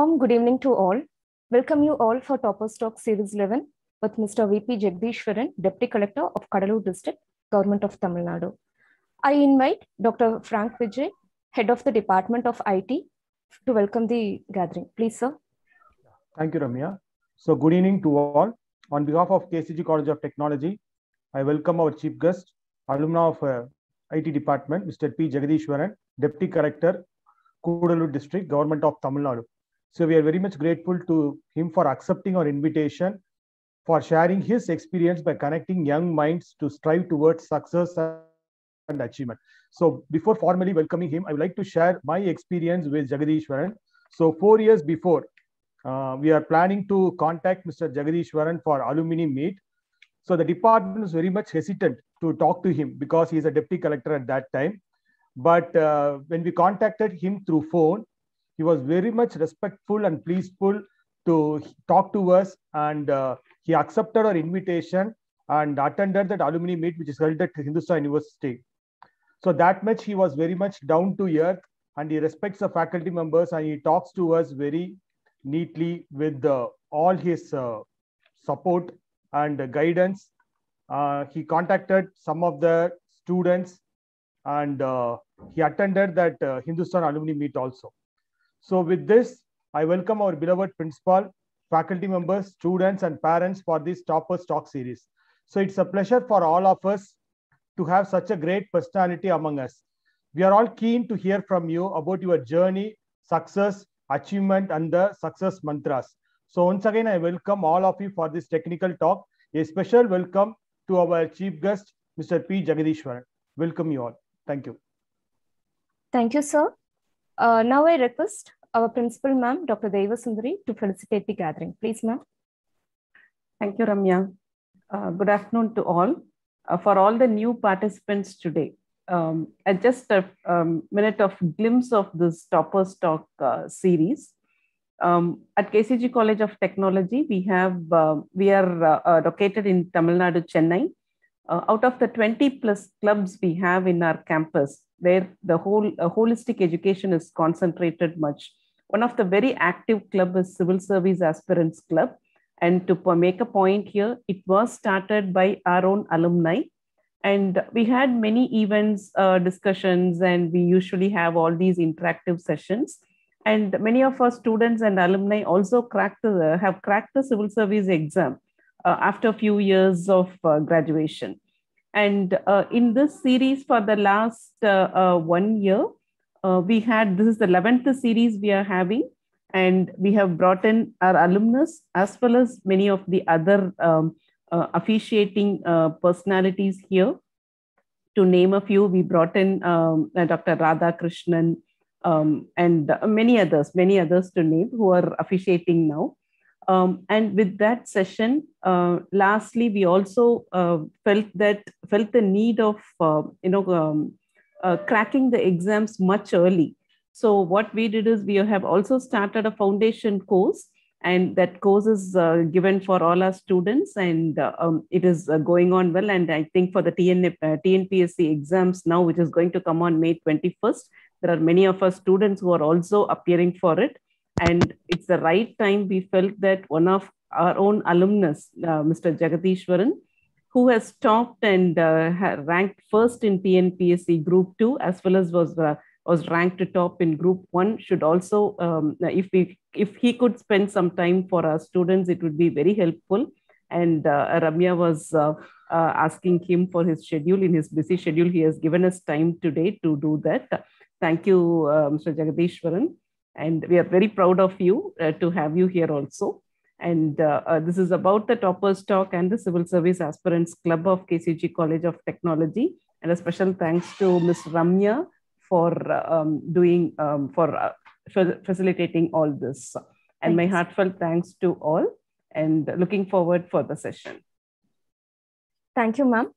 warm good evening to all. Welcome you all for Toppers Talk Series 11 with Mr. VP Jagatheeshwaran, Deputy Collector of Cuddalore District, Government of Tamilnadu. I invite Dr. Frank Vijay, Head of the Department of IT, to welcome the gathering. Please, sir. Thank you, Ramya. So, good evening to all. On behalf of KCG College of Technology, I welcome our Chief Guest, Alumnus of IT Department, Mr. P. Jagatheeshwaran, Deputy Collector, Cuddalore District, Government of Tamilnadu. So, we are very much grateful to him for accepting our invitation, for sharing his experience by connecting young minds to strive towards success and achievement. So, before formally welcoming him, I would like to share my experience with Jagatheeshwaran. So, 4 years before, we are planning to contact Mr. Jagatheeshwaran for alumni meet. So the department was very much hesitant to talk to him because he is a deputy collector at that time. But when we contacted him through phone, he was very much respectful and pleaseful to talk to us, and he accepted our invitation and attended that alumni meet which is held at Hindustan University. So that much he was very much down to earth, and he respects the faculty members, and he talks to us very neatly with all his support and guidance. He contacted some of the students, and he attended that Hindustan alumni meet also. So with this, I welcome our beloved principal, faculty members, students, and parents for this Toppers Talk series. So it's a pleasure for all of us to have such a great personality among us. We are all keen to hear from you about your journey, success, achievement, and the success mantras. So once again, I welcome all of you for this technical talk. A special welcome to our chief guest, Mr. P. Jagatheeshwaran. Welcome you all. Thank you. Thank you, sir. Now I request our principal, ma'am, Dr. Devasundari, to felicitate the gathering. Please, ma'am. Thank you, Ramya. Good afternoon to all. For all the new participants today, just a minute of glimpse of this Toppers Talk series. At KCG College of Technology, we are located in Tamilnadu, Chennai. Out of the 20 plus clubs we have in our campus, where the whole holistic education is concentrated much. One of the very active club is Civil Service Aspirants Club. And to make a point here, it was started by our own alumni. And we had many events, discussions, and we usually have all these interactive sessions. And many of our students and alumni also have cracked the civil service exam after a few years of graduation. And in this series for the last 1 year, this is the 11th series we are having, and we have brought in our alumnus as well as many of the other officiating personalities here. To name a few, we brought in Dr. Radha Krishnan and many others to name who are officiating now. And with that session, lastly, we also felt the need of cracking the exams much early. So what we did is we have also started a foundation course, and that course is given for all our students, and it is going on well. And I think for the TNPSC exams now, which is going to come on May 21st, there are many of our students who are also appearing for it. And it's the right time we felt that one of our own alumnus, Mr. Jagatheeshwaran, who has topped and ranked first in TNPSC Group 2, as well as was ranked top in Group 1, should also, if he could spend some time for our students, it would be very helpful. And Ramya was asking him for his schedule. In his busy schedule, he has given us time today to do that. Thank you, Mr. Jagatheeshwaran. And we are very proud of you to have you here also. And this is about the Toppers Talk and the Civil Service Aspirants Club of KCG College of Technology. And a special thanks to Ms. Ramya for facilitating all this. And my heartfelt thanks to all, and looking forward for the session. Thank you, ma'am.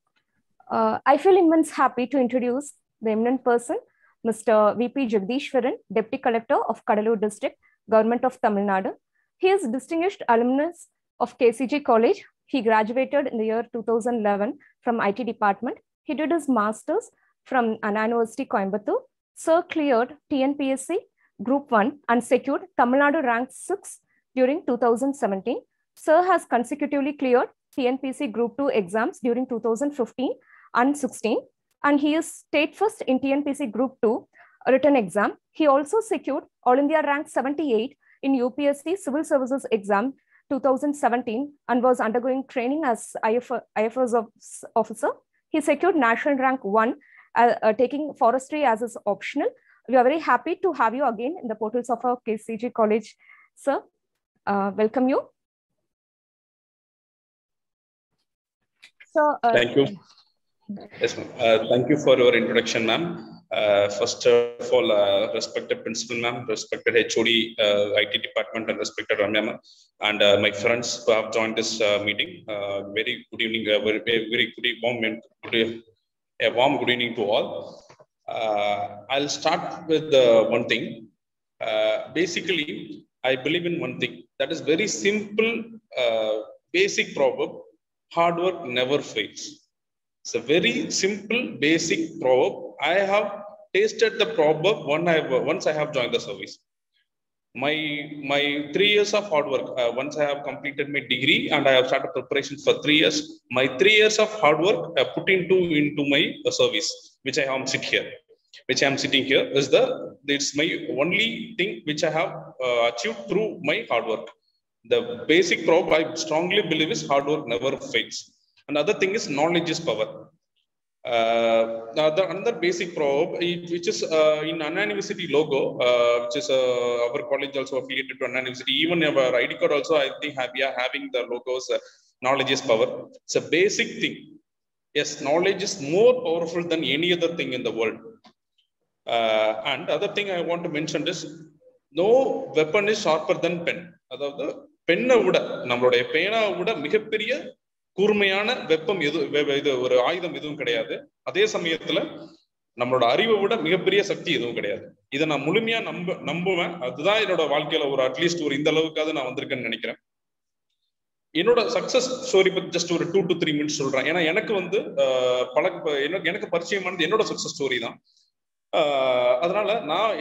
I feel immense happy to introduce the eminent person, Mr. VP Jagatheeshwaran, Deputy Collector of Cuddalore District, Government of Tamilnadu. He is distinguished alumnus of KCG College. He graduated in the year 2011 from IT department. He did his master's from Anna University, Coimbatore. Sir cleared TNPSC, Group 1 and secured Tamilnadu rank 6 during 2017. Sir has consecutively cleared TNPSC Group 2 exams during 2015 and 16, and he is state first in TNPSC Group 2 written exam. He also secured All India rank 78 in UPSC Civil Services exam 2017 and was undergoing training as IFS officer. He secured national rank 1, taking forestry as his optional. We are very happy to have you again in the portals of our KCG college, sir. Welcome you. So, thank you. Yes, ma'am. Thank you for your introduction, ma'am. First of all, respected principal, ma'am, respected HOD, IT department, and respected Ramya, ma'am, and my friends who have joined this meeting. Very good evening, very good, a warm good evening to all. I'll start with one thing. Basically, I believe in one thing that is very simple, basic proverb: hard work never fails. It's a very simple, basic proverb. I have tasted the proverb once I have joined the service. My 3 years of hard work, once I have completed my degree and I have started preparations for 3 years, my 3 years of hard work I put into my service, which I am sitting here, it's my only thing which I have achieved through my hard work. The basic proverb I strongly believe is hard work never fails. Another thing is knowledge is power. Another basic proverb, which is in Anna University logo, which is our college also affiliated to Anna University. Even our ID card also, I think we are having the logos. Knowledge is power. It's a basic thing. Yes, knowledge is more powerful than any other thing in the world. And other thing I want to mention is no weapon is sharper than pen. That penna uda, nammaloda pena uda migaperiya கூர்மையான வெப்பம் இது ஒரு ஆயுதம் எதுவும் கிடையாது. அதே சமயத்துல நம்மளோட அறிவை விட மிகப்பெரிய சக்தி எதுவும் கிடையாது. இதை நான் முழுமையா நம்புவேன். அதுதான் என்னோட வாழ்க்கையில ஒரு அட்லீஸ்ட் ஒரு இந்த அளவுக்காவது நான் வந்திருக்கேன்னு நினைக்கிறேன். என்னோட சக்சஸ் ஸ்டோரி பத்தி ஜஸ்ட் ஒரு 2 to 3 minutes சொல்றேன். ஏன்னா எனக்கு வந்து எனக்கு பரிச்சயமானது என்னோட சக்சஸ் ஸ்டோரி தான். அதனால நான்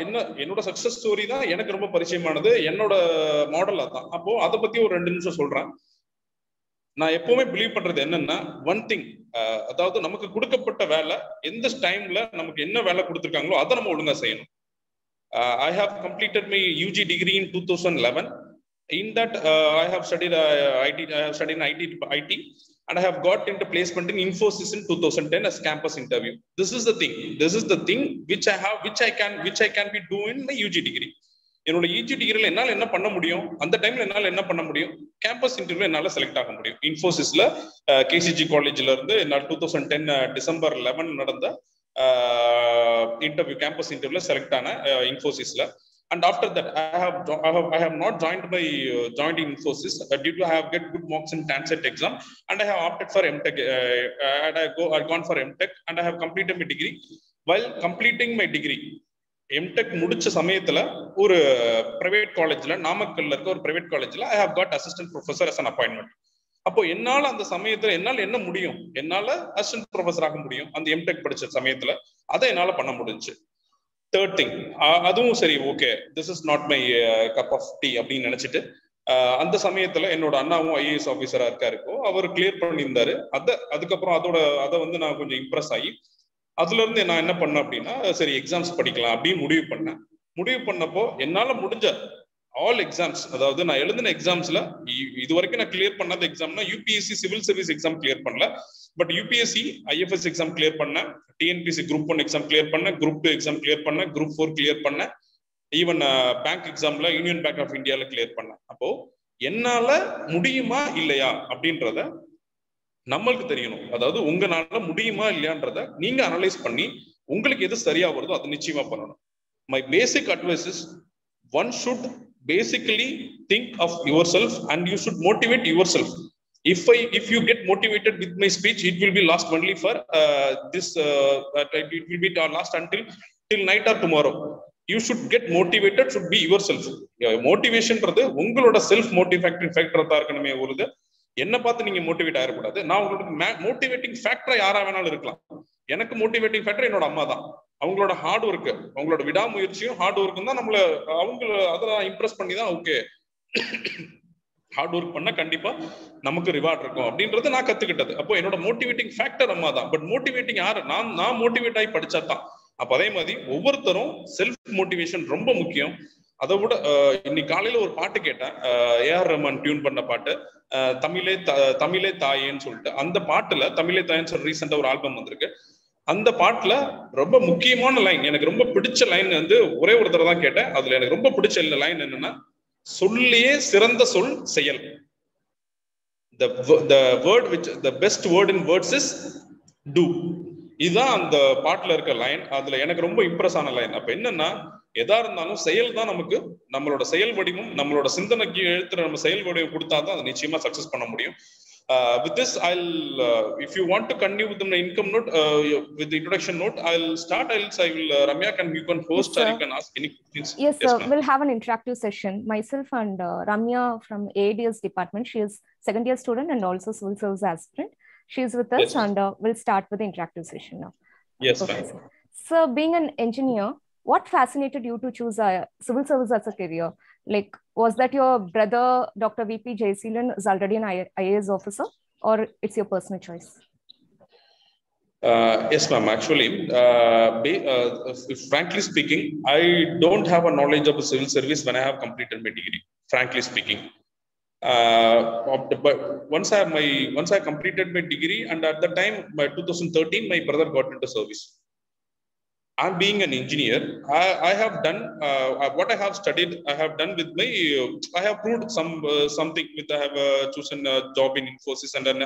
என்னோட சக்சஸ் ஸ்டோரி தான் எனக்கு ரொம்ப பரிச்சயமானது. என்னோட மாடல் அதான். அப்போ அதை பத்தி ஒரு 2 நிமிஷம் சொல்றேன். நான் எப்பவுமே பிலீவ் பண்றது என்னன்னா, ஒன் திங், அதாவது நமக்கு கொடுக்கப்பட்ட வேலை எந்த டைம்ல நமக்கு என்ன வேலை கொடுத்துருக்காங்களோ அதை நம்ம ஒழுங்கா செய்யணும். I have completed my UG degree in 2011. In that, I have studied in IT, and I have got into placement in Infosys in 2010 as campus interview. This is the thing. This is the thing which I can be doing in my UG degree. என்னோட UG டிகிரியில் என்னால் என்ன பண்ண முடியும், அந்த டைம்ல என்னால் என்ன பண்ண முடியும், கேம்பஸ் இன்டர்வியூ என்னால் செலக்ட் ஆக முடியும். இன்ஃபோசிஸ்ல KCG காலேஜ்ல இருந்து என்னால் 2010 December 11 நடந்த இன்டர்வியூ, கேம்பஸ் இன்டர்வியூல செலக்ட் ஆன இன்ஃபோசிஸ்ல. And after that, I have not joined Infosys due to I have get good marks in TANCET exam, and I have opted for MTech. And I gone for MTech, and I have completed my degree. While completing my degree, MTech முடிச்ச சமயத்துல ஒரு private காலேஜ்ல, நாமக்கல்ல இருக்க ஒரு private காலேஜ்ல I have got assistant professor as an appointment. அப்போ என்னால அந்த சமயத்துல என்னால என்ன முடியும், என்னால அசிஸ்டன்ட் ப்ரொஃபஸர் ஆக முடியும். அந்த MTech படிச்ச சமயத்துல அதை என்னால பண்ண முடிஞ்சு. தேர்ட் திங், அதுவும் சரி, okay, this is not my cup of tea அப்படின்னு நினைச்சிட்டு அந்த சமயத்துல என்னோட அண்ணாவும் IAS ஆஃபீஸரா இருக்காருக்கோ அவர் கிளியர் பண்ணியிருந்தாரு. அதுக்கப்புறம் அதை வந்து நான் கொஞ்சம் இம்ப்ரெஸ் ஆகி அதுல இருந்து நான் என்ன பண்ணேன் அப்படின்னா, சரி எக்ஸாம்ஸ் படிக்கலாம் அப்படின்னு முடிவு பண்ணப்போ என்னால முடிஞ்ச ஆல் எக்ஸாம்ஸ், அதாவது நான் எழுதின எக்ஸாம்ஸ்ல இது வரைக்கும் நான் கிளியர் பண்ணாத எக்ஸாம்னா UPSC civil service exam clear பண்ணல, but UPSC IFS exam clear பண்ணேன், TNPSC Group 1 எக்ஸாம் கிளியர் பண்ணேன், Group 2 எக்ஸாம் கிளியர் பண்ணேன், Group 4 கிளியர் பண்ணேன், ஈவன் பேங்க் எக்ஸாம்ல யூனியன் பேங்க் ஆஃப் இந்தியால கிளியர் பண்ணேன். அப்போ என்னால முடியுமா இல்லையா அப்படின்றத நம்மளுக்கு தெரியணும். அதாவது உங்களால முடியுமா இல்லையான்றத நீங்க அனலைஸ் பண்ணி உங்களுக்கு எது சரியா வருதோ அது நிச்சயமா பண்ணணும். My basic advice is, one should basically think of yourself and you should motivate yourself. If you get motivated with my speech, it will be last only for this. It will be last until night or tomorrow. You should get motivated. Should be yourself. Motivation ன்றது உங்களோட self motivating ஃபேக்டரா தான் இருக்கணுமே ஒருது. என்ன பார்த்து நீங்க motivate ஆகக்கூடாது. நான் உங்களுக்கு மோட்டிவேட்டிங் ஃபேக்டரா யாரா வேணாலும் இருக்கலாம். எனக்கு மோட்டிவேட்டிங் ஃபேக்டர் என்னோட அம்மா தான். அவங்களோட ஹார்ட் ஒர்க்கு, அவங்களோட விடாமுயற்சியும் ஹார்ட் ஒர்க்கும் தான் நம்மள அதெல்லாம் இம்ப்ரெஸ் பண்ணி தான் ஓகே ஹார்ட் ஒர்க் பண்ணா கண்டிப்பா நமக்கு ரிவார்ட் இருக்கும் அப்படின்றது நான் கத்துக்கிட்டது. அப்போ என்னோட மோட்டிவேட்டிங் ஃபேக்டர் அம்மா தான். பட் மோட்டிவேட்டிங் யாரு? நான் மோட்டிவேட் ஆகி படிச்சா தான். அப்ப அதே மாதிரி ஒவ்வொருத்தரும் செல்ஃப் மோட்டிவேஷன் ரொம்ப முக்கியம். அதை விட இன்னைக்கு காலையில ஒரு பாட்டு கேட்டேன், ஏஆர் ரஹ்மான் டியூன் பண்ண பாட்டு, தமிழே தாயேன்னு சொல்லிட்டு. அந்த பாட்டுல தமிழே தாயேன்னு சொல்லி ரீசெண்டா ஒரு ஆல்பம் வந்திருக்கு. அந்த பாட்டுல ரொம்ப முக்கியமான லைன், எனக்கு ரொம்ப பிடிச்ச லைன் வந்து ஒரே ஒரு தடவை தான் கேட்டேன். அதுல எனக்கு ரொம்ப பிடிச்ச லைன் என்னன்னா, சொல்லியே சிறந்த சொல் செயல். The word which the best word in words is do. இதுதான் அந்த பாட்டுல இருக்க லைன். அதுல எனக்கு ரொம்ப இம்ப்ரெஸ் ஆன லைன். அப்ப என்னன்னா, எதா இருந்தாலும் செயல் தான் நமக்கு, நம்மளோட செயல் வடிவம், நம்மளோட சிந்தனைக்கு எழுத்துற நம்ம செயல் வடிவம் கொடுத்தாதான் அதை நிச்சயமா சக்சஸ் பண்ண முடியும். With this, if you want to continue with the income note, with the introduction note, I'll start. Ramya, you can host, yes, or you can ask any questions. Yes, sir. We'll have an interactive session. Myself and Ramya from ADS department. She is second year student and also civil service aspirant. She is with us, yes, and we'll start with the interactive session now. Yes, ma'am. So, being an engineer, what fascinated you to choose civil service as a career? Like, was that your brother, Dr. VP Jagatheeshwaran, is already an IAS officer, or it's your personal choice? Yes, ma'am. Actually, frankly speaking, I don't have a knowledge of a civil service when I have completed my degree. Frankly speaking, but once I completed my degree, and at the time, by 2013, my brother got into service. I'm being an engineer. I have done what I have studied. I have done with my. I have proved something with. I have chosen a job in Infosys, and then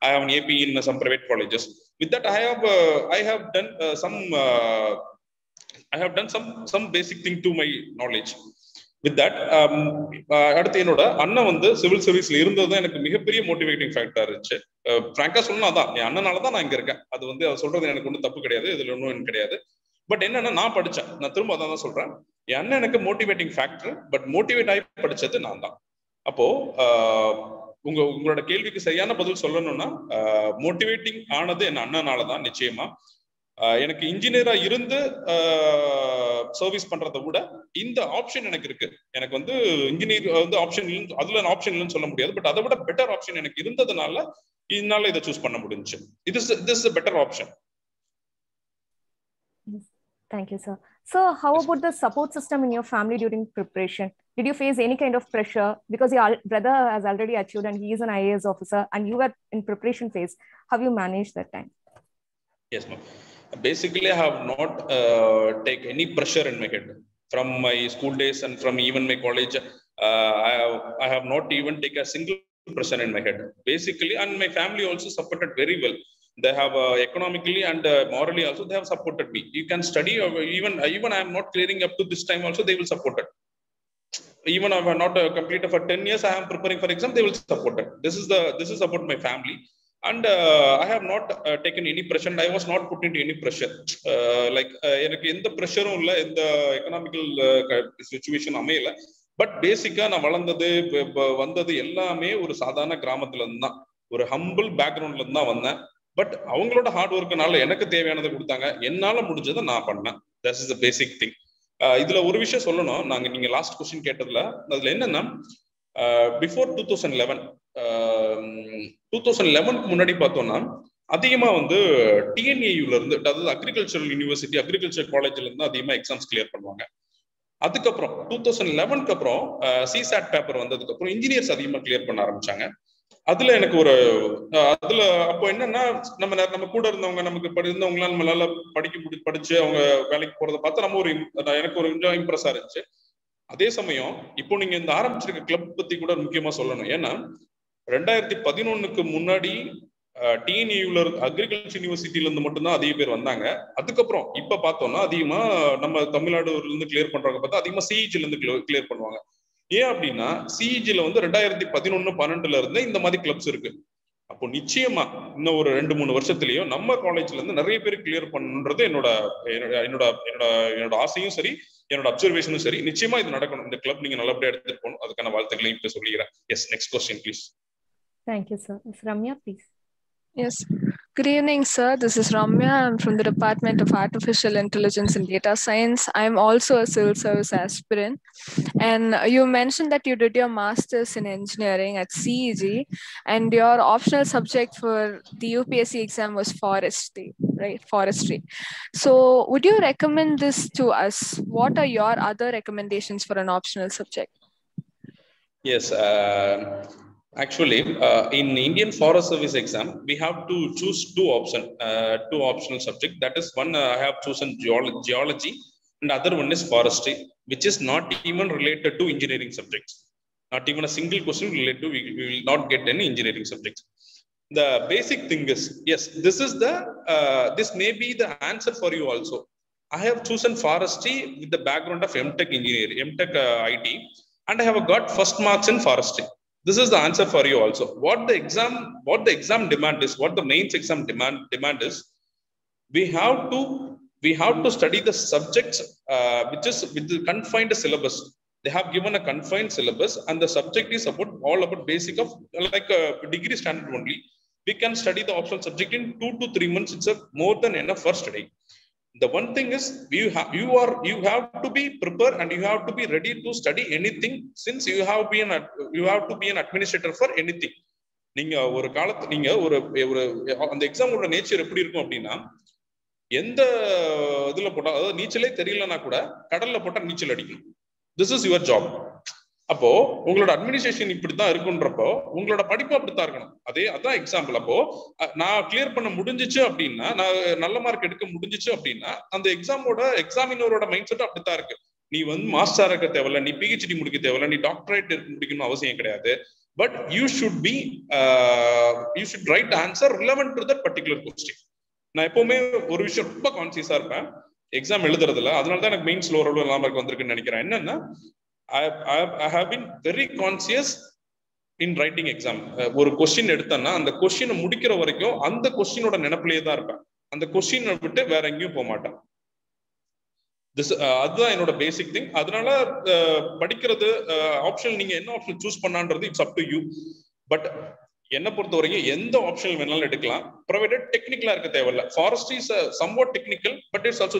I have an AP in some private colleges. With that, I have done some basic thing to my knowledge. With that, அடுத்து என்னோட அண்ணன் வந்து civil சர்வீஸ்ல இருந்தது தான் எனக்கு மிகப்பெரிய motivating factor இருந்துச்சு. ஃப்ராங்கா சொல்லணும், அதான் என் அண்ணனால தான் நான் இங்க இருக்கேன். அது வந்து அவர் சொல்றது எனக்கு ஒன்றும் தப்பு கிடையாது, இதுல ஒன்றும் கிடையாது. பட் என்னன்னா, நான் படிச்சேன், நான் திரும்ப அதான் சொல்றேன், என் அண்ணன் எனக்கு மோட்டிவேட்டிங் ஃபேக்டர், பட் மோட்டிவேட் ஆகி படிச்சது நான் தான். அப்போ உங்களோட கேள்விக்கு சரியான பதில் சொல்லணும்னா, மோட்டிவேட்டிங் ஆனது என் அண்ணனால தான் நிச்சயமா. எனக்கு இன்ஜினியரா இருந்து சர்வீஸ் பண்றதை விட இந்த ஆப்ஷன் எனக்கு இருக்கு. எனக்கு வந்து இன்ஜினியர் வந்து ஆப்ஷன் அதுல ஆப்ஷன் இல்லைன்னு சொல்ல முடியாது, பட் அதை விட பெட்டர் ஆப்ஷன் எனக்கு இருந்ததுனால இதனால இதை சூஸ் பண்ண முடிஞ்சுச்சு. This is a better option. Thank you, sir. So, how about the support system in your family during preparation? Did you face any kind of pressure because your brother has already achieved and he is an IAS officer, and you were in preparation phase? How you managed that time? Yes, ma'am. Basically, I have not take any pressure in my head from my school days and from even my college. I have not even taken a single pressure in my head. Basically, and my family also supported very well. They have economically and morally also they have supported me. You can study, even I am not clearing up to this time also they will support it. Even I have not completed for 10 years, I am preparing for exam, they will support it. This is about my family. And I have not taken any pressure, and I was not put into any pressure. எனக்கு எந்த ப்ரெஷரும் இல்லை, எந்த economical situation அமையல. But பேசிக்கா நான் வந்தது எல்லாமே ஒரு சாதாரண கிராமத்துல இருந்து தான், ஒரு ஹம்பிள் பேக்ரவுண்ட்ல இருந்து தான் வந்தேன். பட் அவங்களோட ஹார்ட் ஒர்க்குனால எனக்கு தேவையானதை கொடுத்தாங்க, என்னால முடிஞ்சதை நான் பண்ணேன். That is the basic thing. இதுல ஒரு விஷயம் சொல்லணும், நீங்க லாஸ்ட் கொஸ்டின் கேட்டதுல அதுல என்னன்னா, பிஃபோர் 2011 முன்னாடி பார்த்தோம்னா அதிகமா வந்து டிஎன்ஏயூல இருந்து, அதாவது அக்ரிகல்ச்சரல் யூனிவர்சிட்டி அக்ரிகல்ச்சர் காலேஜ்ல இருந்து அதிகமா எக்ஸாம்ஸ் கிளியர் பண்ணுவாங்க. அதுக்கப்புறம் 2011க்கு அப்புறம் சிசாட் பேப்பர் வந்ததுக்கு அப்புறம் இன்ஜினியர்ஸ் அதிகமா கிளியர் பண்ண ஆரம்பிச்சாங்க. அதுல எனக்கு அதுல அப்போ என்னன்னா, நம்ம கூட இருந்தவங்க, நமக்கு இருந்தவங்களாம் நம்மளால படிச்சு அவங்க வேலைக்கு போறதை பார்த்து எனக்கு ஒரு கொஞ்சம் இம்ப்ரெஸ்ஸா இருந்துச்சு. அதே சமயம் இப்போ நீங்க இந்த ஆரம்பிச்சிருக்க கிளப் பத்தி கூட முக்கியமா சொல்லணும். ஏன்னா 2011க்கு முன்னாடி டிஎன்யூல அக்ரிகல்ச்சர் யூனிவர்சிட்டில இருந்து மட்டும்தான் அதிக பேர் வந்தாங்க. அதுக்கப்புறம் இப்ப பார்த்தோம்னா அதிகமா நம்ம தமிழ்நாடுல இருந்து கிளியர் பண்றவங்க பார்த்தா அதிகமா சிஇஜில இருந்து கிளியர் பண்ணுவாங்க. ஏன் அப்படின்னா சிஇஜில வந்து 2011-12 இருந்து இந்த மாதிரி கிளப்ஸ் இருக்கு. அப்போ நிச்சயமா இன்னும் ஒரு 2-3 வருஷத்துலயோ நம்ம காலேஜ்ல இருந்து நிறைய பேர் கிளியர் பண்ணுன்றது என்னோட ஆசையும் சரி, என்னோட அப்சர்வேஷனும் சரி. நிச்சயமா இது நடக்கணும். இந்த கிளப் நீங்க நல்லபடியா எடுத்துட்டு போகணும். அதுக்கான வாழ்த்துக்களை இப்ப சொல்லிக்கிறேன். Yes, next question please. Thank you, sir. Ramya, please. Yes. Good evening, sir. This is Ramya. I'm from the Department of Artificial Intelligence and Data Science. I'm also a civil service aspirant. And you mentioned that you did your master's in engineering at CEG, and your optional subject for the UPSC exam was forestry, right? Forestry. So would you recommend this to us? What are your other recommendations for an optional subject? Yes, actually, in Indian Forest Service exam, we have to choose two optional subjects. That is, one I have chosen geology, and other one is forestry, which is not even related to engineering subjects. Not even a single question related to, we will not get any engineering subjects. The basic thing is, yes, this may be the answer for you also. I have chosen forestry with the background of MTech engineering, MTech IT, and I have got first marks in forestry. This is the answer for you also. What the exam demand is, what the mains exam demand is, we have to study the subjects with the confined syllabus. They have given a confined syllabus, and the subject is all about basic of like a degree standard only. We can study the optional subject in 2 to 3 months. It's more than enough for study. The one thing is, you have to be prepared and you have to be ready to study anything, since you have to be an administrator for anything. நீங்க ஒரு காலத்து நீங்க ஒரு அந்த எக்ஸாமோட nature எப்படி இருக்கும் அப்படின்னா, எந்த இதுல போட்டா, அதாவது நீச்சலே தெரியலன்னா கூட கடல்ல போட்டா நீச்சல் அடிக்கணும். This is your job. அப்போ உங்களோட அட்மினிஸ்ட்ரேஷன் இப்படித்தான் இருக்குன்றப்போ உங்களோட படிப்பு அப்படித்தான் இருக்கணும். அதான் எக்ஸாம்பிள். அப்போ நான் கிளியர் பண்ண முடிஞ்சிச்சு அப்படின்னா, நான் நல்ல மார்க் எடுக்க முடிஞ்சிச்சு அப்படின்னா, அந்த எக்ஸாமினரோட மைண்ட் செட் அப்படித்தான் இருக்கு. நீ மாஸ்டர் இருக்க தேவையில்ல, நீ PhD முடிக்க தேவையில்ல, நீ டாக்டரேட் முடிக்கணும் அவசியம் கிடையாது. But you should right answer relevant to that particular question. நான் எப்பவுமே ஒரு விஷயம் ரொம்ப கான்சியஸா இருப்பேன் எக்ஸாம் எழுதுறதுல. அதனாலதான் எனக்கு மெயின்ஸ்ல ஓரளவு நல்லா மார்க் வந்திருக்குன்னு நினைக்கிறேன். என்னன்னா, I have been very conscious in writing exam. ஒரு கொஸ்டின் எடுத்தேன்னா அந்த கொஸ்டினை முடிக்கிற வரைக்கும் அந்த கொஸ்டினோட நினைப்பிலேயே தான் இருப்பேன். அந்த கொஸ்டினை விட்டு வேற எங்கேயும் போக மாட்டேன். அதுதான் என்னோட பேசிக் திங். அதனால படிக்கிறது ஆப்ஷன், நீங்க என்ன ஆப்ஷன் சூஸ் பண்ணான்றது it's up to you. But என்னை பொறுத்த வரைக்கும் எந்த ஆப்ஷன் வேணாலும் எடுக்கலாம், ப்ரொவைடட் டெக்னிக்கலா இருக்க தேவையில்ல. Forestry is somewhat technical, but it's also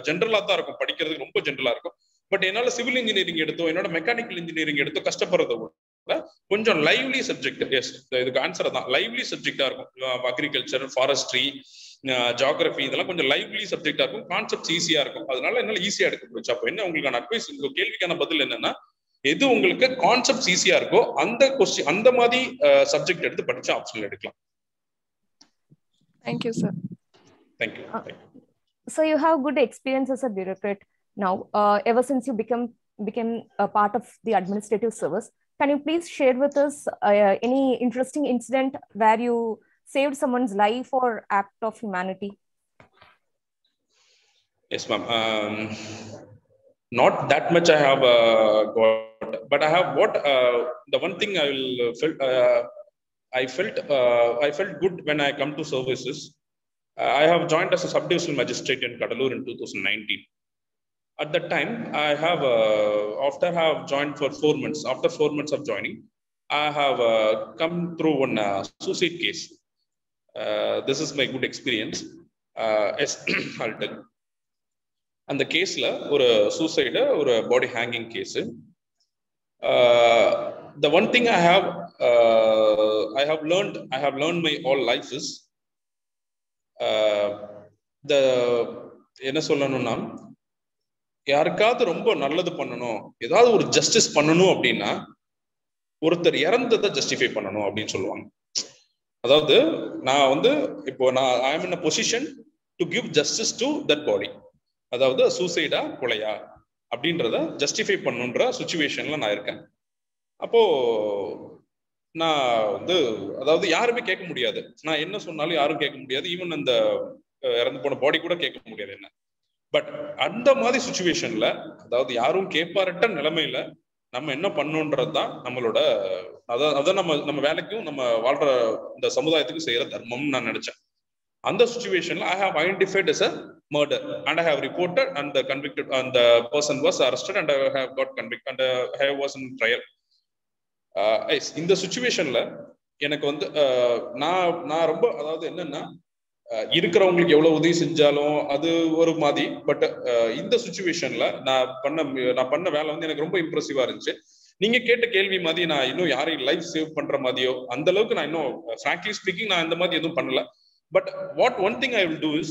ஜென்ரலா தான் இருக்கும். படிக்கிறதுக்கு ரொம்ப ஜென்ரலா இருக்கும். பட் என்னால சிவில் இன்ஜினியரிங் எடுத்தோம், என்னோட மெக்கானிக்கல் இன்ஜினியரிங் எடுத்தோ கஷ்டப்படுறத விட கொஞ்சம் லைவ்லி சப்ஜெக்ட், எஸ் இதுக்கு ஆன்சர் தான், லைவ்லி சப்ஜெக்டா இருக்கும். அக்ரிகல்ச்சர், ஃபாரஸ்ட்ரி, ஜியோகிராஃபி, இதெல்லாம் கொஞ்சம் லைவ்லி சப்ஜெக்டா இருக்கும். கான்செப்ட்ஸ் ஈஸியா இருக்கும். அதனால என்னால ஈஸியா எடுக்க போச்சு. அப்போ என்ன உங்களுக்கான அட்வைஸ், உங்க கேள்விக்கான பதில் என்னன்னா, எது உங்களுக்கு கான்செப்ட்ஸ் ஈஸியா இருக்கோ அந்த மாதிரி சப்ஜெக்ட் எடுத்து படிச்சு ஆப்ஷன் எடுக்கலாம். Thank you, sir. Thank you. So you have good experience as a bureaucrat now, ever since you became a part of the administrative service. Can you please share with us any interesting incident where you saved someone's life or act of humanity? Yes, ma'am. Not that much I have got, but I have what the one thing I felt good when I come to services. I have joined as a sub-divisional magistrate in Cuddalore in 2019. At that time, I have after I have joined for 4 months. After 4 months of joining, I have come through one suicide case. This is my good experience. Yes, I'll tell. And the case la ஒரு suicide, ஒரு body hanging case. The one thing I have learned my all life is என்ன சொல்லணும்னா, யாருக்காவது ரொம்ப நல்லது பண்ணணும், ஏதாவது ஒரு ஜஸ்டிஸ் பண்ணணும் அப்படின்னா ஒருத்தர் இறந்ததை ஜஸ்டிஃபை பண்ணணும் அப்படின்னு சொல்லுவாங்க. அதாவது நான் இப்போ ஐ அம் இன் a position to give justice to that body. அதாவது சூசைடா கொலையா அப்படின்றத ஜஸ்டிஃபை பண்ணுன்ற சுச்சுவேஷன்ல நான் இருக்கேன். அப்போ நான் அதாவது யாருமே கேட்க முடியாது, நான் என்ன சொன்னாலும் யாரும் கேட்க முடியாது. ஈவன் அந்த இறந்து போன பாடி கூட கேட்க முடியாது என்ன. பட் அந்த மாதிரி சுச்சுவேஷன்ல, அதாவது யாரும் கேட்பாரட்ட நிலைமையில நம்ம என்ன பண்ணணுன்றதுதான் நம்மளோட, அதான் நம்ம வேலைக்கும் நம்ம வாழ்ற இந்த சமுதாயத்துக்கு செய்யற தர்மம்னு நான் நினைச்சேன். அந்த சுச்சுவேஷன்ல I have identified as a murder and I have reported and the convicted and the person was arrested and I have got convicted and I was in trial. In the situationல எனக்கு வந்து நான் ரொம்ப அதாவது என்னன்னா இருக்கிறவங்களுக்கு எவ்வளவு உதவி செஞ்சாலும் அது ஒரு மாதிரி. பட் இந்த சுச்சுவேஷன்ல நான் பண்ண வேலை வந்து எனக்கு ரொம்ப இம்ப்ரெசிவா இருந்துச்சு. நீங்க கேட்ட கேள்வி மாதிரி நான் இன்னும் யாரையும் லைஃப் சேவ் பண்ற மாதிரியோ அந்த அளவுக்கு நான் இன்னும் frankly speaking நான் இந்த மாதிரி எதுவும் பண்ணல. But what one thing I will do is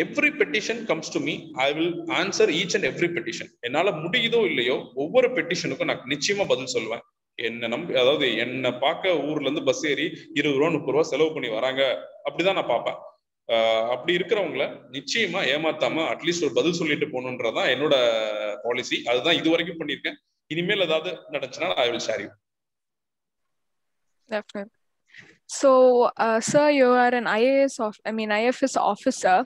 every petition comes to me, I will answer each and every petition. என்னால முடியுதோ இல்லையோ ஒவ்வொரு பெட்டிஷனுக்கும் நான் நிச்சயமா பதில் சொல்லுவேன். என்ன நம்பி, அதாவது என்ன பார்க்க ஊர்ல இருந்து பஸ் ஏறி 20 ரூபா 30 ரூபா செலவு பண்ணி வராங்க அப்படிதான் நான் பார்ப்பேன். அப்படி இருக்கிறவங்கள நிச்சயமா ஏமாத்தாம அட்லீஸ்ட் ஒரு பதில் சொல்லிட்டு போகணுன்றதான் என்னோட பாலிசி. அதுதான் இது வரைக்கும் பண்ணியிருக்கேன். இனிமேல் ஏதாவது நடந்துச்சுன்னா I will share you. Definitely. So, sir, you are an IFS officer,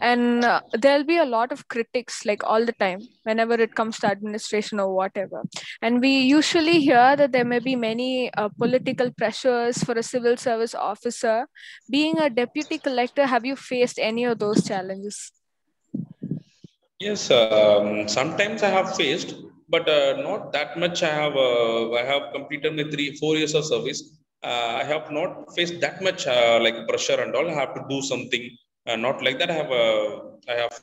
and there'll be a lot of critics like all the time whenever it comes to administration or whatever. And we usually hear that there may be many political pressures for a civil service officer. Being a deputy collector, have you faced any of those challenges? Yes, sometimes I have faced, but not that much. I have completed my 4 years of service. I have not faced that much like pressure and all. I have to do something. Not like that. I have.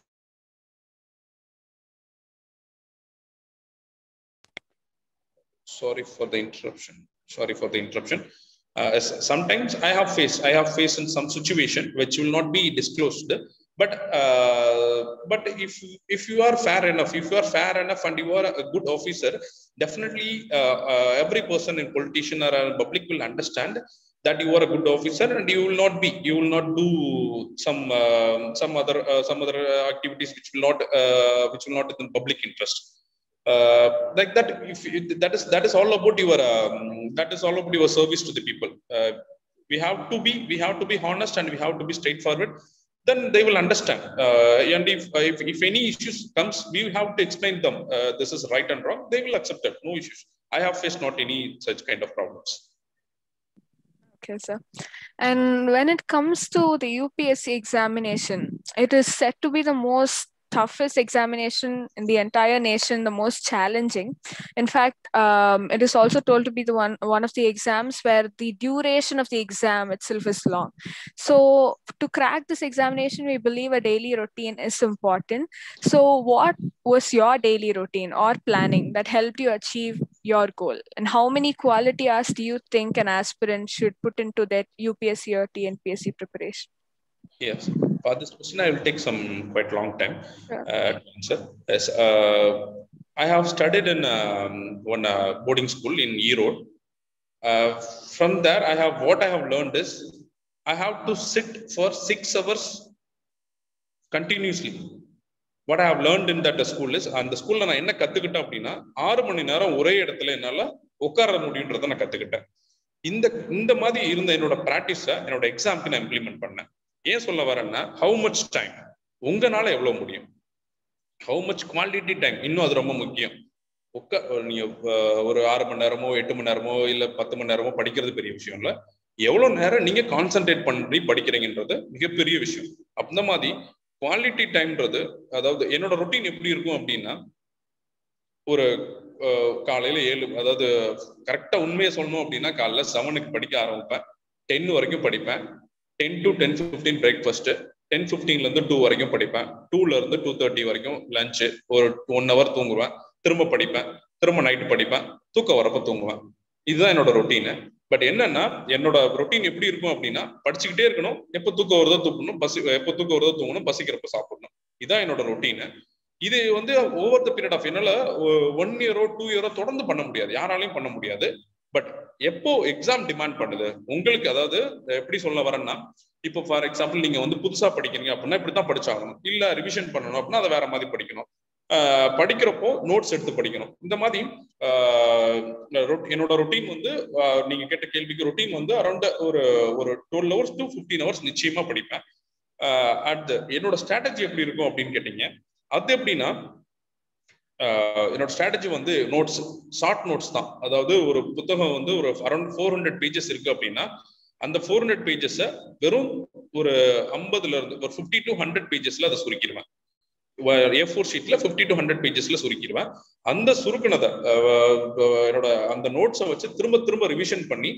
Sorry for the interruption. Sometimes I have faced in some situation which will not be disclosed. But if you are fair enough, and you are a good officer, definitely every person in politician or public will understand that you are a good officer, and you will not do some other activities which will not in public interest. Like that, that is all about your service to the people. We have to be honest, and we have to be straightforward. Then they will understand. And if any issues comes, we have to explain them. This is right and wrong. They will accept it. No issues. I have faced not any such kind of problems. Okay, sir. And when it comes to the UPSC examination, it is said to be the most toughest examination in the entire nation, the most challenging. In fact, it is also told to be the one of the exams where the duration of the exam itself is long. So to crack this examination, we believe a daily routine is important. So what was your daily routine or planning that helped you achieve your goal? And how many quality hours do you think an aspirant should put into their UPSC or TNPSC preparation? Yes, for this question, I will take some quite long time to answer. Yes, I have studied in one boarding school in Erode. From there, what I have learned is I have to sit for 6 hours continuously. What I have learned in that school is, and the school நான் என்ன கத்துக்கிட்டேன் அப்படின்னா 6 மணி நேரம் ஒரே இடத்துல என்னால உட்கார முடியுன்றதை நான் கத்துக்கிட்டேன். இந்த மாதிரி இருந்த என்னோட பிராக்டிஸை என்னோட எக்ஸாம்க்கு நான் இம்ப்ளிமெண்ட் பண்ணேன். ஏன் சொல்ல வரேன்னா, ஹவு மச் டைம் உங்களால எவ்வளவு முடியும், ஹவு மச் குவாலிட்டி டைம், இன்னும் அது ரொம்ப முக்கியம். நீங்க ஒரு 6 மணி நேரமோ 8 மணி நேரமோ இல்ல 10 மணி நேரமோ படிக்கிறது பெரிய விஷயம் இல்ல. எவ்வளவு நேரம் நீங்க கான்சென்ட்ரேட் பண்ணி படிக்கிறீங்கன்றது மிகப்பெரிய விஷயம். அந்த மாதிரி குவாலிட்டி டைம்ன்றது, அதாவது என்னோட ரொட்டீன் எப்படி இருக்கும் அப்படின்னா, ஒரு காலையில 7, அதாவது கரெக்டா உண்மையை சொல்லணும் அப்படின்னா காலைல 7க்கு படிக்க ஆரம்பிப்பேன், 10 வரைக்கும் படிப்பேன். 10 to 10:15 பிரேக்ஃபாஸ்ட், 10:15ல இருந்து 2 வரைக்கும் படிப்பேன், 2ல இருந்து 2:30 வரைக்கும் லஞ்ச், ஒரு 1 hour தூங்குவேன், திரும்ப படிப்பேன், திரும்ப நைட்டு படிப்பேன், தூக்கம் வரப்ப தூங்குவேன். இதுதான் என்னோட ரொட்டீனு. பட் என்னன்னா, என்னோட ரொட்டீன் எப்படி இருக்கும் அப்படின்னா, படிச்சுக்கிட்டே இருக்கணும், எப்போ தூக்கம் வருதோ தூக்கணும், எப்போ தூக்கம் வருதோ தூங்கணும், பசிக்கிறப்ப சாப்பிடணும். இதுதான் என்னோட ரொட்டீனு. இது வந்து ஓவர் த பீரியட் ஆஃப் என்னால 1 year 2 year தொடர்ந்து பண்ண முடியாது, யாராலையும் பண்ண முடியாது. பட் எப்போ எக்ஸாம் டிமாண்ட் பண்ணுது உங்களுக்கு, அதாவது எப்படி சொல்ல வரேன்னா, இப்போ ஃபார் எக்ஸாம்பிள் நீங்க வந்து புதுசா படிக்கிறீங்க அப்படின்னா இப்படித்தான் படிச்சாகணும், இல்ல ரிவிஷன் பண்ணணும் அப்படின்னா அதை வேற மாதிரி படிக்கணும், படிக்கிறப்போ நோட்ஸ் எடுத்து படிக்கணும். இந்த மாதிரி என்னோட ரொட்டீன் வந்து, நீங்க கேட்ட கேள்விக்கு ரொட்டீன் வந்து அரௌண்ட் ஒரு 12 hours to 15 hours நிச்சயமா படிப்பேன். என்னோட ஸ்ட்ராட்டஜி எப்படி இருக்கும் அப்படின்னு கேட்டீங்க. அது எப்படின்னா, என்னோட ஸ்ட்ராட்டஜி வந்து நோட்ஸ், ஷார்ட் நோட்ஸ் தான். அதாவது ஒரு புத்தகம் வந்து ஒரு அரௌண்ட் 400 pages இருக்கு அப்படின்னா, அந்த 400 pages வெறும் ஒரு 50ல இருந்து ஒரு 50 to 100 pagesல அதை சுருக்கிடுவேன். A4 ஷீட்ல 50 to 100 pagesல சுருக்கிடுவேன். அந்த சுருக்கினதை என்னோட அந்த நோட்ஸை வச்சு திரும்ப திரும்ப ரிவிஷன் பண்ணி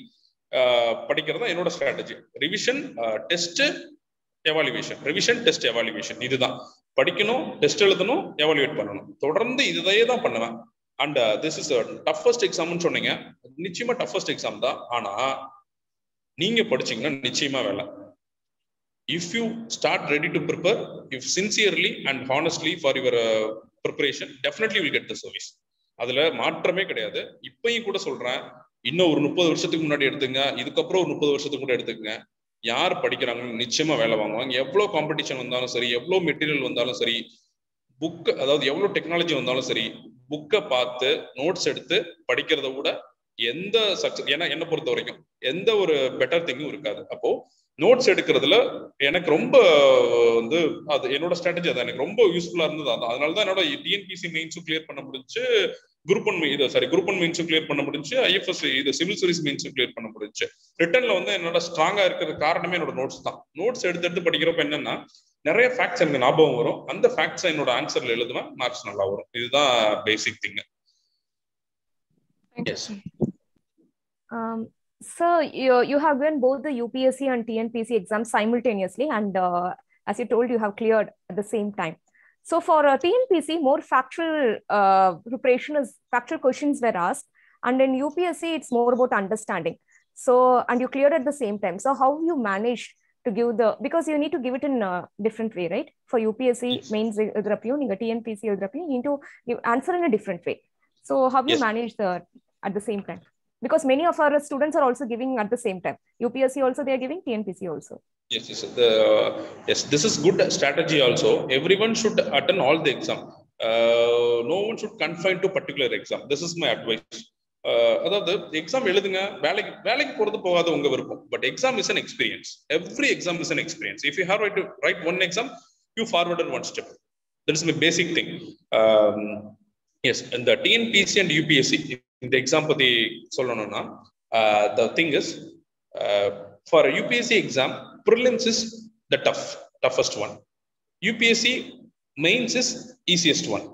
படிக்கிறது தான் என்னோட strategy. Revision, test, evaluation. Revision, test, evaluation. இதுதான் படிக்கணும், டெஸ்ட் எழுதணும், எவாலுவேட் பண்ணணும். தொடர்ந்து இதையே தான் பண்ணுவேன். அண்ட் திஸ் இஸ் டஃபஸ்ட் எக்ஸாம்னு சொன்னீங்க. நிச்சயமா டஃபஸ்ட் எக்ஸாம் தான். ஆனா நீங்க படிச்சீங்கன்னா நிச்சயமா வேலை. If you start ready to prepare, if sincerely and honestly for your preparation, definitely you will get the service. அதுல மாற்றமே கிடையாது. இப்பயும் கூட சொல்றேன், இன்னும் ஒரு 30 வருஷத்துக்கு முன்னாடி எடுத்துங்க, இதுக்கப்புறம் ஒரு 30 வருஷத்துக்கு கூட எடுத்துக்கங்க. யார் படிக்கிறாங்கன்னு நிச்சயமா வேலை வாங்குவாங்க. எவ்வளவு காம்படிஷன் வந்தாலும் சரி, எவ்வளவு மெட்டீரியல் வந்தாலும் சரி, புக் அதாவது எவ்வளவு டெக்னாலஜி வந்தாலும் சரி, புக்கை பார்த்து நோட்ஸ் எடுத்து படிக்கிறத விட எந்த சக்சஸ், ஏன்னா என்னை பொறுத்த வரைக்கும் எந்த ஒரு பெட்டர் திங்கும் இருக்காது. அப்போ நோட்ஸ் எடுக்கிறதுல எனக்கு ரொம்ப வந்து அது என்னோட ஸ்ட்ராட்டஜி அதான் எனக்கு ரொம்ப யூஸ்ஃபுல்லா இருந்தது. அதான் அதனாலதான் என்னோட டிஎன்பிசி மெயின்ஸும் கிளியர் பண்ண முடிஞ்சு, குரூப் ஒன் மெயின்ஸும் கிளியர் பண்ண முடிஞ்சு, ஐஎஃப்எஸ் இது சிவில் சர்வீஸ் மெயின்ஸும் கிளியர் பண்ண முடிஞ்சு. ரிட்டன்ல வந்து என்னோட ஸ்ட்ராங்கா இருக்கிறது காரணமே என்னோட நோட்ஸ் தான். நோட்ஸ் எடுத்து படிக்கிறப்ப என்னன்னா நிறைய ஃபேக்ட்ஸ் எனக்கு ஞாபகம் வரும். அந்த ஃபேக்ட்ஸ் என்னோட ஆன்சர்ல எழுதுவேன், மார்க்ஸ் நல்லா வரும். இதுதான் basic thing. So you have given both the UPSC and TNPSC exams simultaneously, and as you told, you have cleared at the same time. So for TNPSC, more factual preparation is factual questions were asked, and in UPSC, it's more about understanding. So and you cleared at the same time. So how you managed to give the, because you need to give it in a different way, right? For UPSC mains எழுதுறப்பையும் நீங்க TNPSC எழுதுறப்பையும் you need to give answer in a different way. So how you manage the at the same time? Because many of our students are also giving at the same time. UPSC also they are giving, TNPSC also. Yes, yes, this is good strategy also. Everyone should attend all the exam. No one should confine to particular exam. This is my advice. அதாவது exam எழுதுங்க, வேலைக்கு போறது போகாத உங்க விருப்பம். But exam is an experience. Every exam is an experience. If you have to write one exam, you forwarded one step. That is my basic thing. Yes, and the TNPSC and UPSC, இந்த exam பத்தி சொல்லணும்னா, the thing is, for a UPSC exam, prelims is the toughest one. UPSC mains is easiest one.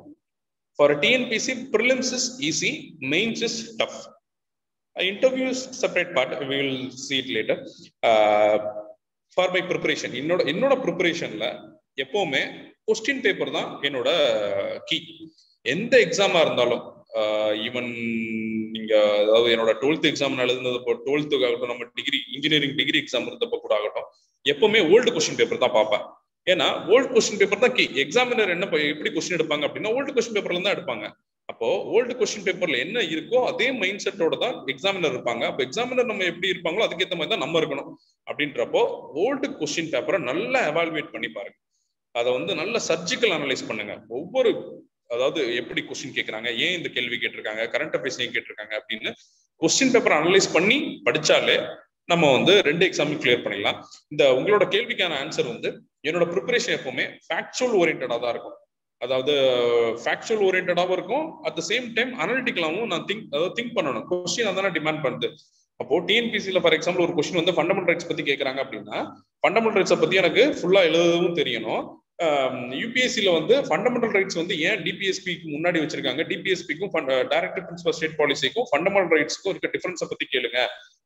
For a TNPSC, prelims is easy, mains is tough. Interview is separate part, we will see it later. For my preparation, என்னோட preparationல எப்பவுமே question paper தான் என்னோட key. எந்த எக்ஸாமா இருந்தாலும், even நீங்க அதாவது என்னோட 12th exam எழுதுனது, 12th ஆகட்டும், நம்ம இன்ஜினியரிங் டிகிரி எக்ஸாம் இருந்தப்போ கூட ஆகட்டும், எப்பவுமே ஓல்டு கொஸ்டின் பேப்பர் தான் பார்ப்பேன். ஏன்னா ஓல்டு கொஸ்டின் பேப்பர் தான் கீ. எக்ஸாமினர் என்ன எப்படி கொஸ்டின் எடுப்பாங்க அப்படின்னா ஓல்டு கொஸ்டின் பேப்பர்ல தான் எடுப்பாங்க. அப்போ ஓல்டு கொஸ்டின் பேப்பர்ல என்ன இருக்கோ அதே மைண்ட் செட்டோட தான் எக்ஸாமினர் இருப்பாங்க. அப்போ எக்ஸாமினர் நம்ம எப்படி இருப்பாங்களோ அதுக்கேற்ற மாதிரி தான் நம்ம இருக்கணும். அப்படின்றப்போ ஓல்டு கொஸ்டின் பேப்பரை நல்லா எவாலுவேட் பண்ணி பாருங்க. அதை வந்து நல்ல சர்ஜிக்கல் அனலைஸ் பண்ணுங்க. ஒவ்வொரு, அதாவது எப்படி கொஸ்டின் கேட்கறாங்க, ஏன் இந்த கேள்வி கேட்டிருக்காங்க, கரண்ட் அஃபேர்ஸ் ஏன் கேட்டிருக்காங்க அப்படின்னு கொஸ்டின் பேப்பர் அனலைஸ் பண்ணி படிச்சாலே நம்ம வந்து 2 எக்ஸாம் கிளியர் பண்ணிடலாம். இந்த உங்களோட கேள்விக்கான ஆன்சர் வந்து என்னோட ப்ரிப்பரேஷன் எப்பவுமே ஃபேக்சுவல் ஓரியன்டா தான் இருக்கும். அதாவது ஃபேக்சுவல் ஓரியன்டாவும் இருக்கும், அட் த சேம் டைம் அனலிட்டிக்கலாவும் நான் திங்க் பண்ணணும். கொஸ்டின் அதான டிமாண்ட் பண்ணுது. அப்போ டிஎன்பிசில ஃபார் எக்ஸாம்பிள் ஒரு கொஸ்டின் வந்து ஃபண்டமெண்டல் ரைட்ஸ் பத்தி கேட்கறாங்க அப்படின்னா ஃபண்டமெண்டல் ரைட்ஸை பத்தி எனக்கு ஃபுல்லா எழுதவும் தெரியணும். யூபிஎஸ்சில வந்து ஃபண்டமெண்டல் ரைட்ஸ் வந்து ஏன் டிபிஎஸ்பிக்கு முன்னாடி வச்சிருக்காங்க, டிபிஎஸ்பிக்கும் டைரக்டர் பிரின்சிபல் ஸ்டேட் பாலிசிக்கும் ஃபண்டமெண்டல் ரைட்ஸ்க்கும் இருக்க டிஃபரன்ஸை பத்தி கேளுங்க.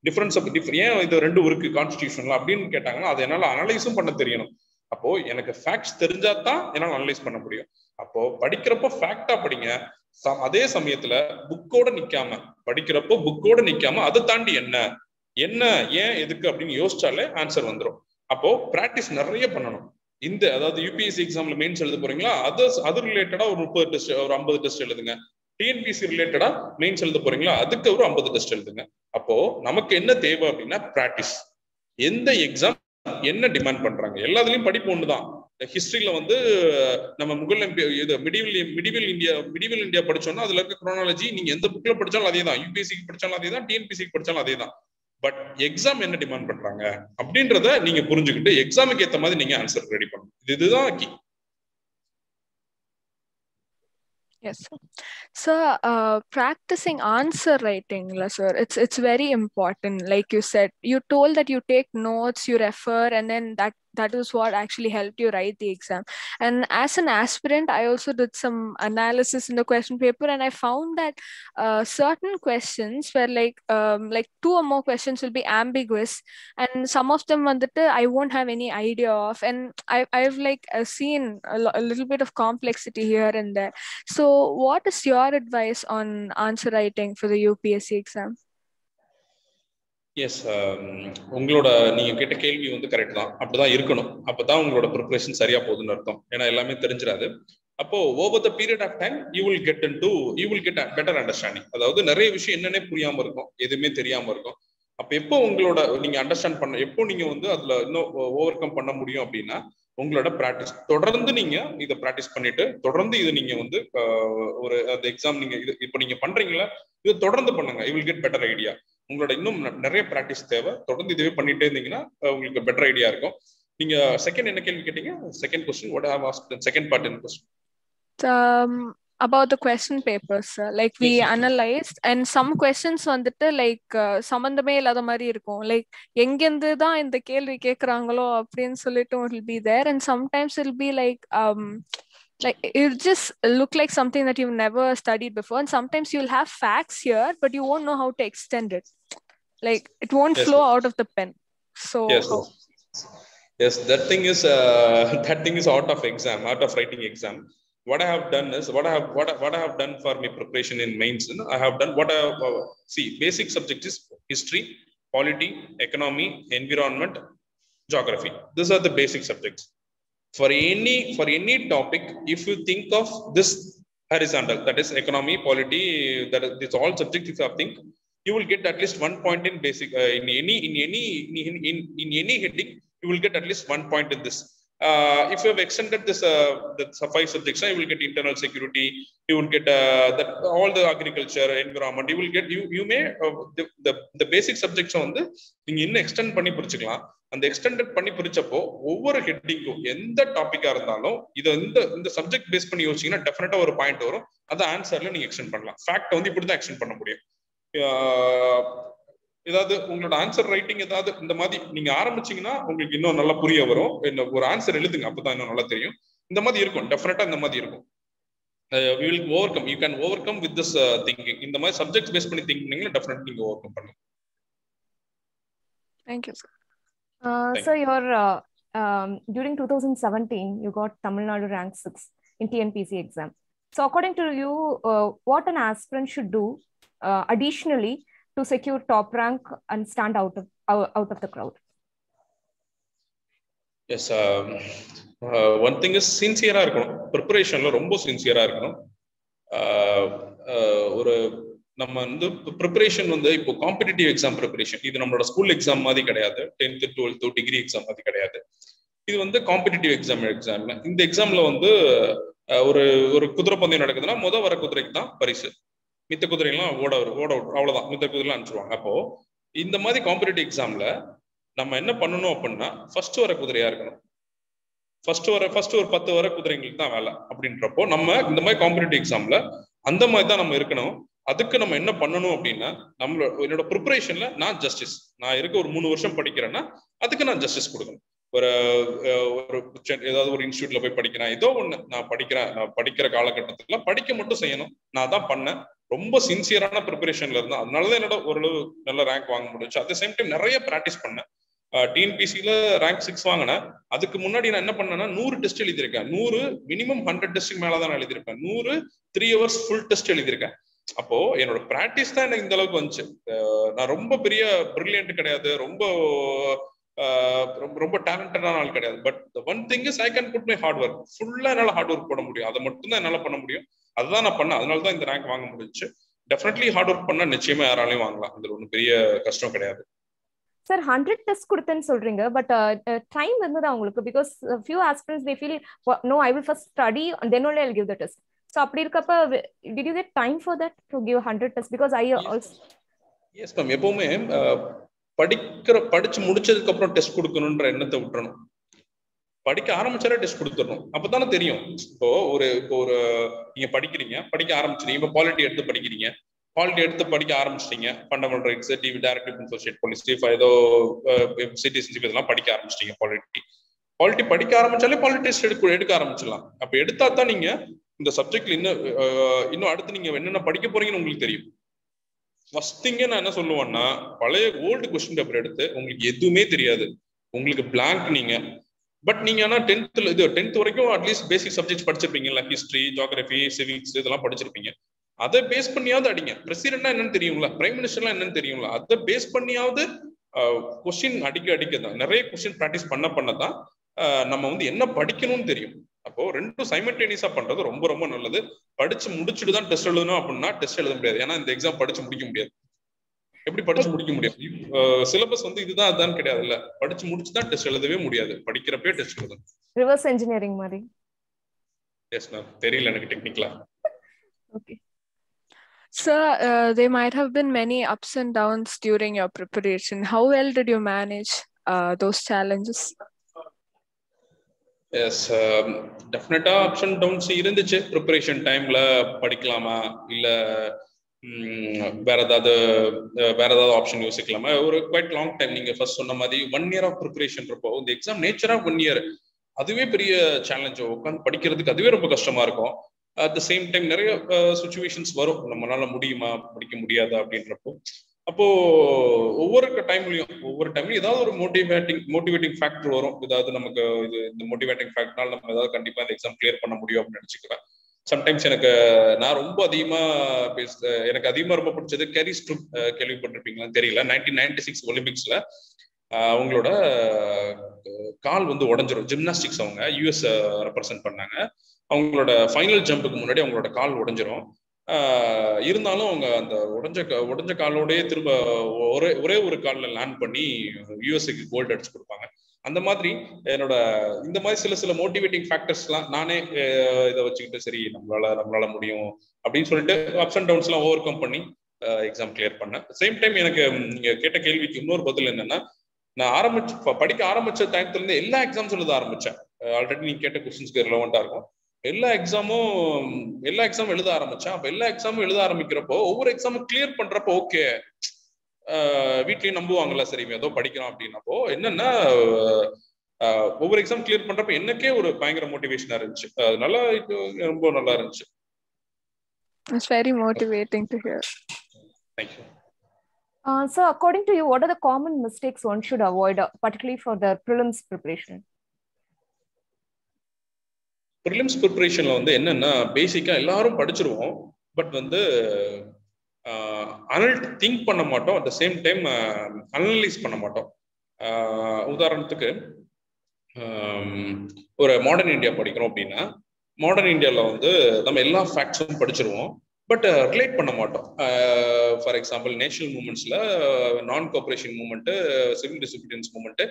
டிஃபரன்ஸ் ஏன் இது 2 இருக்கு கான்ஸ்டிடியூஷன்ல அப்படின்னு கேட்டாங்கன்னா அதை என்னால அனலைஸும் பண்ண தெரியணும். அப்போ எனக்கு ஃபேக்ட்ஸ் தெரிஞ்சா தான் என்னால அனலைஸ் பண்ண முடியும். அப்போ படிக்கிறப்போ ஃபேக்டா படிங்க. அதே சமயத்துல புக்கோட நிக்காம படிக்கிறப்போ புக்கோட நிக்காம அதை தாண்டி என்ன ஏன் எதுக்கு அப்படின்னு யோசிச்சாலே ஆன்சர் வந்துடும். அப்போ பிராக்டிஸ் நிறைய பண்ணணும். இந்த அதாவது யூபிஎஸ்சி எக்ஸாம்ல மெயின்ஸ் எழுத போறீங்களா, அது ரிலேட்டடா ஒரு 30 டெஸ்ட், ஒரு 50 டெஸ்ட் எழுதுங்க. டிஎன்பிசி ரிலேட்டடா மெயின்ஸ் எழுத போறீங்களா, அதுக்கு ஒரு 50 டெஸ்ட் எழுதுங்க. அப்போ நமக்கு என்ன தேவை அப்படின்னா பிராக்டிஸ். எந்த எக்ஸாம் என்ன டிமாண்ட் பண்றாங்க, எல்லாத்துலயும் படிப்பு ஒண்ணுதான். ஹிஸ்டரியில வந்து நம்ம மிடிவல் இந்தியா படிச்சோம்னா அதுல இருக்க குரோனாலஜி நீங்க எந்த புக்ல படிச்சாலும் அதே தான், யூபிஎஸ்சிக்கு படிச்சாலும் அதே தான், டிஎன்பிசிக்கு படிச்சாலும் அதே தான். பட் எக்ஸாம் என்ன டிமாண்ட் பண்றாங்க அப்படின்றத நீங்க புரிஞ்சுக்கிட்டு எக்ஸாமுக்கு ஏத்த மாதிரி நீங்க ஆன்சர் ரெடி பண்ணணும். இதுதான் key. Yes, sir. So, practicing answer writing, sir, it's very important. Like you said, you told that you take notes, you refer, and then that that is what actually helped you write the exam. And as an aspirant, I also did some analysis in the question paper, and I found that certain questions were like 2 or more questions will be ambiguous, and some of them I won't have any idea of, and I've like seen a little bit of complexity here and there. So what is your advice on answer writing for the UPSC exam? Yes, உங்களோட நீங்க கேட்ட கேள்வி வந்து correct தான். அப்படிதான் இருக்கணும். அப்பதான் உங்களோட ப்ரிப்பரேஷன் சரியா போகுதுன்னு அர்த்தம். ஏன்னா எல்லாமே தெரிஞ்சிடாது. அப்போ over the period of time you will get better understanding. அதாவது நிறைய விஷயம் என்னன்னே புரியாம இருக்கும், எதுவுமே தெரியாம இருக்கும். அப்ப எப்போ உங்களோட நீங்க அண்டர்ஸ்டாண்ட் பண்ண, எப்போ நீங்க வந்து அதுல இன்னும் ஓவர் கம் பண்ண முடியும் அப்படின்னா உங்களோட ப்ராக்டிஸ். தொடர்ந்து நீங்க இதை ப்ராக்டிஸ் பண்ணிட்டு தொடர்ந்து இது நீங்க வந்து ஒரு அந்த எக்ஸாம் நீங்க இது இப்போ நீங்க பண்றீங்களா, இது தொடர்ந்து பண்ணுங்க. You will get better idea. உங்களோட இன்னும் நிறைய ப்ராக்டிஸ் தேவை. தொடர்ந்து இதுவே பண்ணிட்டே இருந்தீங்கன்னா உங்களுக்கு பெட்டர் ஐடியா இருக்கும். நீங்க செகண்ட் என்ன கேள்வி கேட்டீங்க? Second question what I have asked, the second part in the question. About the question papers, like we analyzed, and some questions வந்துட்டு like சம்பந்தமே இல்லாத மாதிரி இருக்கும். Like எங்கிருந்து தான் இந்த கேள்வி கேக்குறாங்களோ அப்படின்னு சொல்லிட்டு will be there, and sometimes it'll be like it just look like something that you've never studied before, and sometimes you'll have facts here but you won't know how to extend it. Like it won't flow out of the pen. So yes, that thing is out of exam, out of writing exam. What I have done is what I have done for my preparation in mains. I have done what I have, see, basic subject is history, polity, economy, environment, geography. These are the basic subjects. For any topic, if you think of this horizontal, that is economy, polity, that is this all subject, if you think, you will get at least 1 point in basic. In any heading, you will get at least 1 point in this. If you have extended this the 5 subjects, you will get internal security, you will get that all the agriculture, environment, you will get you may the basic subjects வந்து நீங்க இன்னும் extend பண்ணி பிரிச்சுக்கலாம். அந்த extended பண்ணி பிரிச்சப்போ ஒவ்வொரு ஹெட்டிங்கும் எந்த டாபிக்கா இருந்தாலும் இதை இந்த சப்ஜெக்ட் பேஸ் பண்ணி யோசிச்சீங்கன்னா டெஃபினட்டா ஒரு பாயிண்ட் வரும். அதை ஆன்சர்ல நீங்க எக்ஸ்டெண்ட் பண்ணலாம். ஃபேக்ட் வந்து இப்படிதான் எக்ஸ்டெண்ட் பண்ண முடியும். ஏதாவது உங்களோட ஆன்சர் ரைட்டிங் ஏதாவது இந்த மாதிரி நீங்க ஆரம்பிச்சீங்கன்னா உங்களுக்கு இன்னும் நல்லா புரிய வரும். ஒரு ஆன்சர் எழுதுங்க, அப்பதான் இன்னும் நல்லா தெரியும். இந்த மாதிரி இருக்கும், டெஃபினட்டா இந்த மாதிரி இருக்கும். we will overcome, you can overcome with this thinking. இந்த மாதிரி சப்ஜெக்ட் பேஸ் பண்ணி திங்க் பண்ணீங்கன்னா டெஃபினட்டா நீங்க ஓவர்கம் பண்ணலாம். Thank you, sir. So during 2017 you got Tamilnadu rank 6 in TNPSC exam. So according to you, what an aspirant should do additionally to secure top rank and stand out of the crowd? Yes, one thing is sincere ah irukanum. Preparation la romba sincere ah irukanum. ஒரு நம்ம வந்து preparation வந்து இப்போ competitive exam preparation, இது நம்மளோட school exam மாதிரி கிடையாது, 10th 12th degree exam மாதிரி கிடையாது. இது வந்து காம்படிட்டிவ் எக்ஸாம்ல இந்த எக்ஸாம்ல வந்து ஒரு குதிரை பந்தயம் நடக்குதுன்னா முதல் வர குதிரைக்கு தான் பரிசு, மித்த குதிரைலாம் ஓட அவ்வளவுதான், மித்த குதிரைலாம் அனுப்பிச்சிருவாங்க. அப்போ இந்த மாதிரி காம்படிட்டிவ் எக்ஸாம்ல நம்ம என்ன பண்ணணும் அப்படின்னா ஃபர்ஸ்ட் வர குதிரையா இருக்கணும். ஃபர்ஸ்ட் ஒரு 10 வர குதிரைங்களுக்கு தான் வேலை அப்படின்றப்போ நம்ம இந்த மாதிரி காம்படிட்டிவ் எக்ஸாம்ல அந்த மாதிரி தான் நம்ம இருக்கணும். அதுக்கு நம்ம என்ன பண்ணணும் அப்படின்னா என்னோட ப்ரிப்பரேஷன்ல நான் இருக்க ஒரு 3 வருஷம் படிக்கிறேன்னா அதுக்கு நான் ஜஸ்டிஸ் கொடுக்கணும். ஏதாவது ஒரு இன்ஸ்டியூட்ல போய் படிக்கிறேன், ஏதோ ஒண்ணு நான் படிக்கிற காலகட்டத்துல படிக்க மட்டும் செய்யணும். நான் தான் பண்ணேன், ரொம்ப சின்சியரான ப்ரிப்பரேஷன்ல இருந்தேன். அதனாலதான் என்னோட ஓரளவு நல்ல ரேங்க் வாங்க முடிஞ்சு. அட் த சேம் டைம் நிறைய ப்ராக்டிஸ் பண்ணேன். டிஎன்பிசில ரேங்க் 6 வாங்கினேன். அதுக்கு முன்னாடி நான் என்ன பண்ணேன்னா 100 டெஸ்ட் எழுதியிருக்கேன். 100 மினிமம் 100 டெஸ்ட்டுக்கு மேலதான் நான் எழுதியிருப்பேன். 100 3 hours ஃபுல் டெஸ்ட் எழுதியிருக்கேன். அப்போ என்னோட பிராக்டிஸ் தான் எனக்கு இந்த அளவுக்கு வந்துச்சு. நான் ரொம்ப பெரிய பிரில்லியன்ட் கிடையாது, ரொம்ப டேலண்டடான ஆள் கிடையாது. But one thing is I can put my hard work. ஃபுல்லா என்னால ஹார்ட் ஒர்க் போட முடியும். அதை மட்டும் தான் என்னால பண்ண முடியும். அதுதான் நான் பண்ணேன். அதனாலதான் இந்த ரேங்க் வாங்க முடிஞ்சுச்சு. டெஃபினெட்லி ஹார்ட் ஒர்க் பண்ணா நிச்சயமா யாராலையும் வாங்கலாம். அதுல ஒன்றும் பெரிய கஷ்டம் கிடையாது. சார் 100 டெஸ்ட் கொடுத்தேன்னு சொல்றீங்க, பட் டைம் இருந்ததா உங்களுக்கு? Because few aspirants they feel no, I will first study and then only I'll give the test. So அப்படி இருக்கப்ப did you get time for that to give 100 tests? Because I also yes ma'am, எப்பவுமே படிச்சு முடிச்சதுக்கு அப்புறம் test கொடுக்கணும்ன்ற எண்ணத்தை விட்டுறணும். படிக்க ஆரம்பிச்சாலே test கொடுத்துடணும். அப்பதானே தெரியும். இப்போ ஒரு நீங்க படிக்க ஆரம்பிச்சிருக்கீங்க. இப்போ பாலிட்டி எடுத்து படிக்க ஆரம்பிச்சிட்டீங்க. ஃபண்டமெண்டல் ரைட்ஸ், டிவி டைரக்டிவ் இன்ஃபோ ஸ்டேட் பாலிசி, ஏதோ சிட்டிசன்ஷிப் இதெல்லாம் படிக்க ஆரம்பிச்சிட்டீங்க பாலிட்டி. பாலிட்டி படிக்க ஆரம்பிச்சாலே பாலிட்டி டெஸ்ட் எடுக்க ஆரம்பிச்சிடலாம். அப்ப எடுத்தா தான் நீங்க இந்த சப்ஜெக்ட்ல இன்னும் அடுத்து நீங்க என்னென்ன படிக்க போறீங்கன்னு உங்களுக்கு தெரியும். ஃபர்ஸ்ட் திங்கே நான் என்ன சொல்லுவேன்னா, பழைய ஓல்டு கொஸ்டின் பேப்பர் எடுத்து உங்களுக்கு எதுவுமே தெரியாது, உங்களுக்கு பிளாங்க் நீங்க. பட் நீங்க ஆனா 10th வரைக்கும் அட்லீஸ்ட் பேசிக் சப்ஜெக்ட்ஸ் படிச்சிருப்பீங்கல்ல, ஹிஸ்டரி, ஜியோகிராஃபி, சிவிக்ஸ் இதெல்லாம் படிச்சிருப்பீங்க. அதை பேஸ் பண்ணியாவது அடிங்க. பிரசிடென்ட்னா என்னன்னு தெரியுங்களா, பிரைம் மினிஸ்டர்லாம் என்னன்னு தெரியுங்களா, அதை பேஸ் பண்ணியாவது கொஸ்டின் அடிக்க தான், நிறைய கொஸ்டின் ப்ராக்டிஸ் பண்ணதான் நம்ம வந்து என்ன படிக்கணும்னு தெரியும். அப்போ ரெண்டும் சைமல்டேனியஸா பண்றது ரொம்ப ரொம்ப நல்லது. படிச்சு முடிச்சுட்டு தான் டெஸ்ட் எழுதணும் அப்படின்னா டெஸ்ட் எழுத முடியாது. ஏன்னா இந்த எக்ஸாம் படிச்சு முடிக்க முடியாது. எப்படி படிச்சு முடிக்க முடியாது? சிலபஸ் வந்து இதுதான் அதுதான் கிடையாதுல்ல. படிச்சு முடிச்சுதான் டெஸ்ட் எழுதவே முடியாது. படிக்கிறப்பே டெஸ்ட் எழுதணும். ரிவர்ஸ் இன்ஜினியரிங் மாதிரி. எஸ் மேம், தெரியல எனக்கு டெக்னிக்கலா. Okay. Sir, there might have been many ups and downs during your preparation. How well did you manage those challenges? Yes, definitely ups and downs இருந்துச்சு. Preparation டைம்ல படிக்கலாமா இல்ல வேற ஏதாவது ஆப்ஷன் யோசிக்கலாமா, ஒரு குவைட் லாங் டைம். நீங்க ஃபர்ஸ்ட் சொன்ன மாதிரி 1 year ஆஃப் ப்ரிப்பரேஷன் இருப்போ இந்த எக்ஸாம் நேச்சரா 1 year அதுவே பெரிய சேலஞ்ச். உட்காந்து படிக்கிறதுக்கு அதுவே ரொம்ப கஷ்டமா இருக்கும். அட் த சேம் டைம் நிறைய சுச்சுவேஷன்ஸ் வரும், நம்மளால முடியுமா படிக்க முடியாதா அப்படின்றப்போ. அப்போ ஒவ்வொரு டைம்லயும் ஏதாவது ஒரு மோட்டிவேட்டிங் ஃபேக்டர் வரும். ஏதாவது நமக்கு இந்த மோட்டிவேட்டிங் ஃபேக்டர்னால நம்ம ஏதாவது கண்டிப்பா இந்த எக்ஸாம் கிளியர் பண்ண முடியும் அப்படின்னு நினைச்சுக்கிறேன். சம்டைம்ஸ் நான் ரொம்ப எனக்கு அதிகமா ரொம்ப பிடிச்சது கேரி ஸ்ட்ரூப், கேள்விப்பட்டிருப்பீங்களான்னு தெரியல. 1996 ஒலிம்பிக்ஸ்ல அவங்களோட கால் வந்து உடஞ்சிரும். ஜிம்னாஸ்டிக்ஸ், அவங்க யூஎஸ் ரெப்ரசென்ட் பண்ணாங்க. அவங்களோட ஃபைனல் ஜம்புக்கு முன்னாடி அவங்களோட கால் உடஞ்சிரும். இருந்தாலும் அவங்க அந்த உடஞ்ச காலோடய திரும்ப ஒரே ஒரு காலில் லேண்ட் பண்ணி யூஎஸ்ஏக்கு கோல்டு அடிச்சு கொடுப்பாங்க. அந்த மாதிரி என்னோட இந்த மாதிரி சில மோட்டிவேட்டிங் ஃபேக்டர்ஸ்லாம் நானே இதை வச்சுக்கிட்டு சரி நம்மளால முடியும் அப்படின்னு சொல்லிட்டு அப்ஸ் அண்ட் டவுன்ஸ் எல்லாம் ஓவர் கம் பண்ணி எக்ஸாம் கிளியர் பண்ணேன். சேம் டைம் எனக்கு நீங்க கேட்ட கேள்விக்கு இன்னொரு பதில் என்னன்னா, நான் படிக்க ஆரம்பிச்ச டைம்ல இருந்து எல்லா எக்ஸாம்ஸ் எழுத ஆரம்பிச்சேன். ஆல்ரெடி நீங்க கேட்ட கொஸ்டின்ஸ்க்கு ரிலவெண்டா இருக்கும். எல்லா எக்ஸாமும் எழுத ஆரம்பிச்சேன். அப்ப எல்லா எக்ஸாமும் எழுத ஆரம்பிக்கிறப்போ ஒவ்வொரு எக்ஸாமும் கிளியர் பண்றப்போ ஓகே, வீட்லயும் நம்புவாங்கல்ல சரி ஏதோ படிக்கிறோம் அப்படின்னப்போ என்னன்னா ஒவ்வொரு எக்ஸாம் கிளியர் பண்றப்ப எனக்கே ஒரு பயங்கர மோட்டிவேஷனா இருந்துச்சு. அதனால இது ரொம்ப நல்லா இருந்துச்சு. It's very motivating to hear. Thank you. So according to you, what are the common mistakes one should avoid, particularly for the prelims preparation? Prelims ப்ரிப்பரேஷன்ல வந்து என்னன்னா, பேசிக்கா எல்லாரும் படிச்சிருவோம், பட் வந்து திங்க் பண்ண மாட்டோம். At the same time analyse பண்ண மாட்டோம். உதாரணத்துக்கு ஒரு மாடர்ன் இந்தியா படிக்கிறோம் அப்படின்னா, மாடர்ன் இந்தியாவில் வந்து நம்ம எல்லா ஃபேக்ட்ஸும் படிச்சிருவோம், பட் ரிலேட் பண்ண மாட்டோம். ஃபார் எக்ஸாம்பிள் நேஷனல் மூமெண்ட்ஸ்ல non cooperation movement, civil disobedience movement,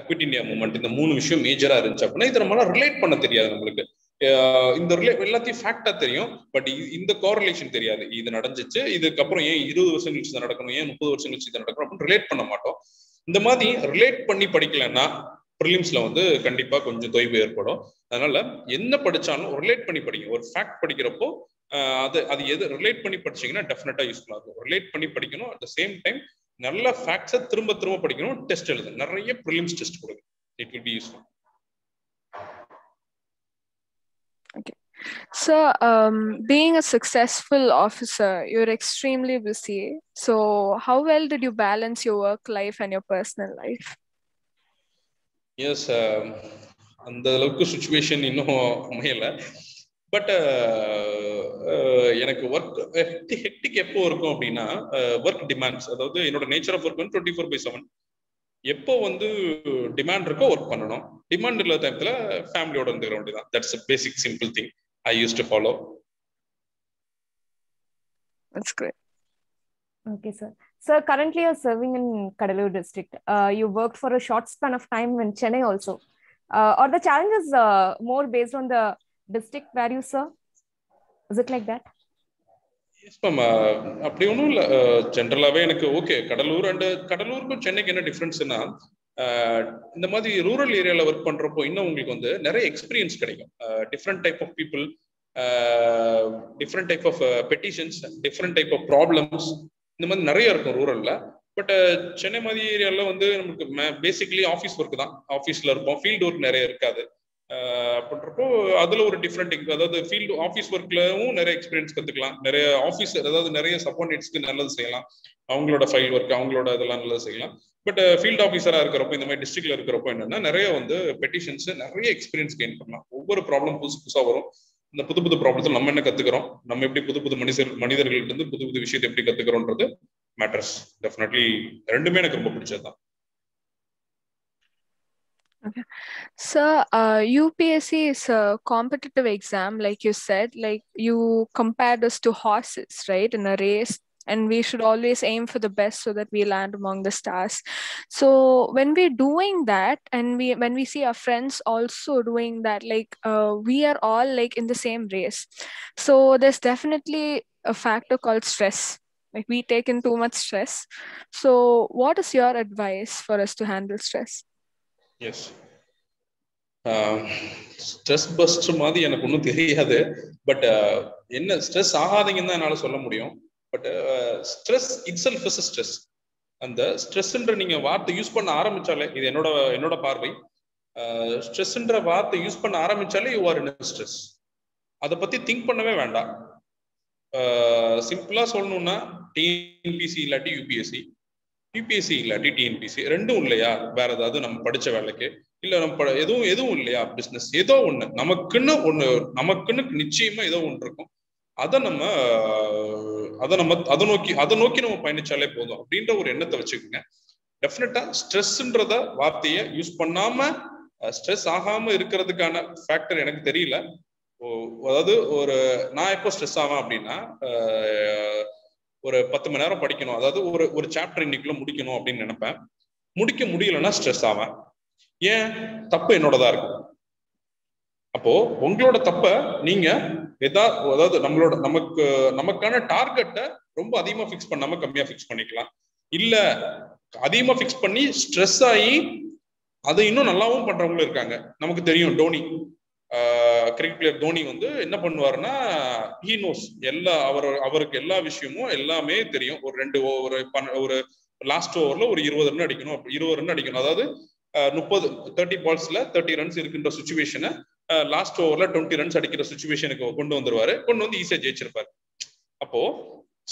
quit India movement, இந்த 3 விஷயம் மேஜரா இருந்துச்சு அப்படின்னா இதை நம்மளால ரிலேட் பண்ண தெரியாது. நம்மளுக்கு இந்த எல்லாத்தையும் ஃபேக்டா தெரியும், பட் இந்த கோரிலேஷன் தெரியாது. இது நடந்துச்சு, இதுக்கப்புறம் ஏன் 20 வருஷம் கழிச்சு இதை நடக்கணும், ஏன் 30 வருஷம் கழிச்சு இதை நடக்கணும் அப்படின்னு ரிலேட் பண்ண மாட்டோம். இந்த மாதிரி ரிலேட் பண்ணி படிக்கலன்னா ப்ரிலிம்ஸ்ல வந்து கண்டிப்பா கொஞ்சம் தொய்வு ஏற்படும். அதனால என்ன படிச்சாலும் ரிலேட் பண்ணி படிங்க. ஒரு ஃபேக்ட் படிக்கிறப்போ அது எது ரிலேட் பண்ணி படிச்சீங்கன்னா டெஃபினட்டா யூஸ்ஃபுல்லா இருக்கும். ரிலேட் பண்ணி படிக்கணும். அட் த சேம் டைம் நல்ல ஃபேக்ட்ஸை திரும்ப படிக்கணும். டெஸ்ட் எழுதணும், நிறைய ப்ரிலிம்ஸ் டெஸ்ட் கொடுங்க. It will be useful. Okay. So, being a successful officer, you're extremely busy. So, how well did you balance your work life and your personal life? Yes, அந்த அளவுக்கு situation இன்னும் அமையல. But எனக்கு work hectic எப்போ இருக்கும் அப்படின்னா, work demands, அதாவது என்னோட நேச்சர் ஆஃப் ஒர்க் வந்து 24/7. எப்போ வந்து டிமாண்ட் இருக்கோ ஒர்க் பண்ணணும், டிமாண்ட் இல்லாத டைம்ல ஃபேமிலியோட இருந்துக்கிற வேண்டியதான். That's a basic simple thing I used to follow. That's great. Okay, sir. Sir, currently you're serving in Cuddalore district. You worked for a short span of time in Chennai also. Are the challenges more based on the district where you serve? Is it like that? Yes, ma'am. அப்படி ஒன்றும் இல்லை. ஜென்ரலாகவே எனக்கு okay. கடலூருக்கும் சென்னைக்கு என்ன டிஃப்ரென்ஸ்னா, இந்த மாதிரி rural ஏரியாவில் ஒர்க் பண்ணுறப்போ இன்னும் உங்களுக்கு வந்து நிறைய எக்ஸ்பீரியன்ஸ் கிடைக்கும். Different type of people, different type of petitions, different type of problems, இந்த மாதிரி நிறைய இருக்கும் ரூரலில். பட் சென்னை மாதிரி ஏரியாவில் வந்து நமக்கு பேசிக்கலி ஆஃபீஸ் ஒர்க் தான், ஆஃபீஸில் இருப்போம், ஃபீல்டு ஒர்க் நிறைய இருக்காது. அப்படின்றப்போ அதில் ஒரு டிஃப்ரெண்ட், அதாவது ஃபீல்டு ஆஃபீஸ் ஒர்க்லவும் நிறைய எக்ஸ்பீரியன்ஸ் கற்றுக்கலாம், நிறைய ஆஃபீஸ் அதாவது நிறைய சப்பார்டினேட்ஸ்க்கு நல்லது செய்யலாம், அவங்களோட ஃபைல் ஒர்க் அவங்களோட இதெல்லாம் நல்லது செய்யலாம். பட் ஃபீல்டு ஆஃபீஸராக இருக்கிறப்போ இந்த மாதிரி டிஸ்ட்ரிக்ட்ல இருக்கிறப்போ என்னன்னா நிறைய வந்து பெட்டிஷன்ஸ், நிறைய எக்ஸ்பீரியன்ஸ் கெயின் பண்ணலாம். ஒவ்வொரு ப்ராப்ளம் புதுசு புதுசாக வரும். இந்த புது புது ப்ராப்ளத்தில் நம்ம என்ன கற்றுக்கிறோம், நம்ம எப்படி புது புது மனிதர்கள்ட்ட இருந்து புது புது விஷயத்தை எப்படி கற்றுக்கிறோன்றது மேட்டர்ஸ். டெஃபினெட்லி ரெண்டுமே எனக்கு ரொம்ப பிடிச்சது தான். Okay. So, UPSC is a competitive exam, like you said, like you compared us to horses, right, in a race, and we should always aim for the best so that we land among the stars. So when we're doing that, and when we see our friends also doing that, like we are all like in the same race. So there's definitely a factor called stress. Like we take in too much stress. So what is your advice for us to handle stress? Yes, stress பஸ்ட் மாதிரி எனக்கு ஒன்றும் தெரியாது. But என்ன stress ஆகாதீங்கன்னு தான் என்னால் சொல்ல முடியும். But stress it self is stress. அந்த ஸ்ட்ரெஸ்ன்ற நீங்க வார்த்தை யூஸ் பண்ண ஆரம்பிச்சாலே, இது என்னோட பார்வை, ஸ்ட்ரெஸ்ன்ற வார்த்தை யூஸ் பண்ண ஆரம்பிச்சாலே யூ ஆர் இன் ஸ்ட்ரெஸ். அதை பத்தி திங்க் பண்ணவே வேண்டாம். சிம்பிளா சொல்லணும்னா டிஎன்பிசி இல்லாட்டி யூபிஎஸ்சி, யூபிஎஸ்சி இல்லாட்டி டிஎன்பிசி, ரெண்டும் இல்லையா வேற ஏதாவது நம்ம படிச்ச வேலைக்கு, இல்ல நம்ம எதுவும் இல்லையா பிசினஸ், ஏதோ ஒண்ணு நமக்குன்னு நிச்சயமா ஏதோ ஒன்று இருக்கும். அதை நோக்கி நம்ம பயணிச்சாலே போதும் அப்படின்ற ஒரு எண்ணத்தை வச்சுக்கோங்க. டெஃபினட்டா ஸ்ட்ரெஸ்ன்றத வார்த்தையை யூஸ் பண்ணாம ஸ்ட்ரெஸ் ஆகாம இருக்கிறதுக்கான ஃபேக்டர் எனக்கு தெரியல. அதாவது நான் எப்போ ஸ்ட்ரெஸ் ஆவேன் அப்படின்னா, ஒரு 10 மணி நேரம் படிக்கணும், அதாவது ஒரு சாப்டர் இன்னைக்குள்ள முடிக்கணும் அப்படின்னு நினைப்பேன். முடிக்க முடியலன்னா ஸ்ட்ரெஸ் ஆவேன். ஏன்? தப்பு என்னோடதா இருக்கு. அப்போ உங்களோட தப்ப நீங்க அதாவது நமக்கான டார்கெட்டை ரொம்ப அதிகமா ஃபிக்ஸ் பண்ணாம கம்மியா ஃபிக்ஸ் பண்ணிக்கலாம். இல்ல அதிகமா ஃபிக்ஸ் பண்ணி ஸ்ட்ரெஸ் ஆகி அதை இன்னும் நல்லாவும் பண்றவங்களும் இருக்காங்க. நமக்கு தெரியும் டோனி, கிரிக்கெட் பிளேயர் தோனி வந்து என்ன பண்ணுவாருன்னா, ஹீ நோஸ் அவருக்கு எல்லா விஷயமும் எல்லாமே தெரியும். ஒரு லாஸ்ட் ஓவர்ல ஒரு 20 ரன் அடிக்கணும். அதாவது 30 பால்ஸ்ல 30 ரன்ஸ் இருக்கின்ற சுச்சுவேஷனை லாஸ்ட் ஓவர்ல 20 ரன்ஸ் அடிக்கிற சுச்சுவேஷனுக்கு கொண்டு வந்து ஈஸியா ஜெயிச்சிருப்பாரு. அப்போ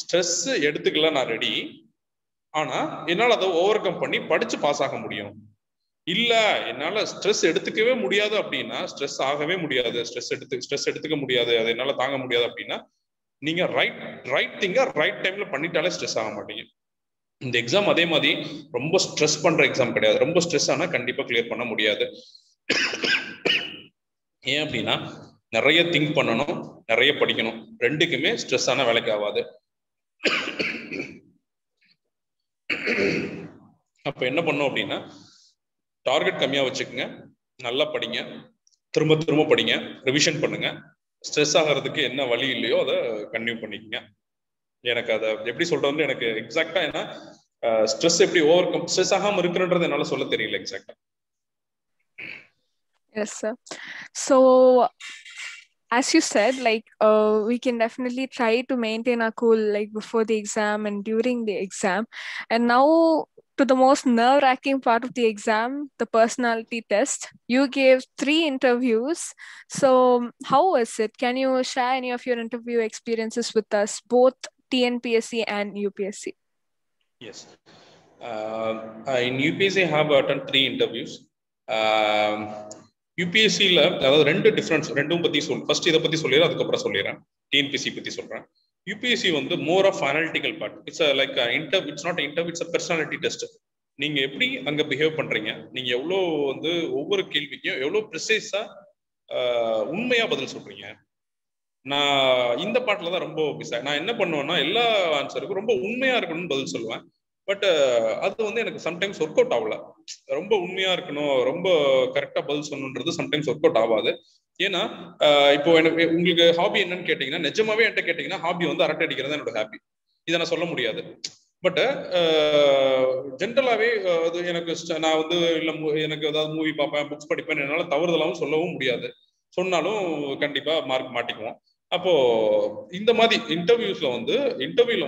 ஸ்ட்ரெஸ் எடுத்துக்கலாம், நான் ரெடி. ஆனா என்னால அதை ஓவர் கம் பண்ணி படிச்சு பாஸ் ஆக முடியும். இல்ல என்னால ஸ்ட்ரெஸ் எடுத்துக்கவே முடியாது அப்படின்னா, ஸ்ட்ரெஸ் ஆகவே முடியாது, ஸ்ட்ரெஸ் எடுத்துக்க முடியாது, அதை என்னால தாங்க முடியாது அப்படின்னா, நீங்க ரைட் திங்க ரைட் டைம்ல பண்ணிட்டாலே ஸ்ட்ரெஸ் ஆக மாட்டீங்க. இந்த எக்ஸாம் அதே மாதிரி ரொம்ப ஸ்ட்ரெஸ் பண்ற எக்ஸாம் கிடையாது. ரொம்ப ஸ்ட்ரெஸ் ஆனா கண்டிப்பா கிளியர் பண்ண முடியாது. ஏன் அப்படின்னா நிறைய திங்க் பண்ணணும், நிறைய படிக்கணும். ரெண்டுக்குமே ஸ்ட்ரெஸ் ஆன வேலைக்கு ஆகாது. அப்ப என்ன பண்ணும் அப்படின்னா, டார்கெட் கம்மியா வச்சுக்கோங்க, நல்லா படிங்க, திரும்ப திரும்ப படிங்க, ரிவிஷன் பண்ணுங்க. ஸ்ட்ரெஸ் ஆகிறதுக்கு என்ன வழி இல்லையோ அதை கன்டினியூ பண்ணிக்கங்க. எனக்கு அதை எப்படி சொல்றது எனக்கு எக்ஸாக்டா, ஏன்னா ஸ்ட்ரெஸ் எப்படி ஸ்ட்ரெஸ் ஆகாம இருக்குன்றது என்னால சொல்ல தெரியல எக்ஸாக்டா. Yes, sir. So, as you said, like we can definitely try to maintain our cool like before the exam and during the exam. And now to the most nerve-wracking part of the exam, the personality test. You gave 3 interviews. So how was it? Can you share any of your interview experiences with us, both TNPSC and UPSC? Yes. In UPSC I have attended 3 interviews. UPSC-ல அதாவது 2 difference, ரெண்டும் பத்தி first இதை பத்தி சொல்லிடுறேன், அதுக்கப்புறம் சொல்லிடுறேன். TNPSC பத்தி சொல்றேன். UPSC வந்து more of analytical part. It's like it's not interview, it's personality test. நீங்க எப்படி அங்க பிஹேவ் பண்றீங்க, நீங்க எவ்வளோ வந்து ஒவ்வொரு கேள்விக்கும் எவ்வளோ ப்ரிசைஸா உண்மையா பதில் சொல்றீங்க. நான் இந்த பாட்டில் தான் ரொம்ப நான் என்ன பண்ணுவேன்னா, எல்லா ஆன்சருக்கும் ரொம்ப உண்மையா இருக்கணும்னு பதில் சொல்லுவேன். பட் அது வந்து எனக்கு சம்டைம்ஸ் ஒர்க் அவுட் ஆகல. ரொம்ப உண்மையா இருக்கணும், ரொம்ப கரெக்டா பதில் சொல்லணுன்றது சம்டைம்ஸ் ஒர்க் அவுட் ஆகாது. ஏன்னா இப்போ எனக்கு உங்களுக்கு ஹாபி என்னன்னு கேட்டீங்கன்னா, நிஜமாவே என்கிட்ட கேட்டீங்கன்னா ஹாபி வந்து அரட்டை அடிக்கிறது என்னோட ஹாபி. இதை நான் சொல்ல முடியாது. பட் ஜென்ரலாவே அது எனக்கு நான் வந்து இல்லை எனக்கு ஏதாவது மூவி பார்ப்பேன், புக்ஸ் படிப்பேன், என்னால தவறுதலாவும் சொல்லவும் முடியாது. சொன்னாலும் கண்டிப்பா மார்க் மாட்டிக்குவோம். அப்போ இந்த மாதிரி இன்டர்வியூல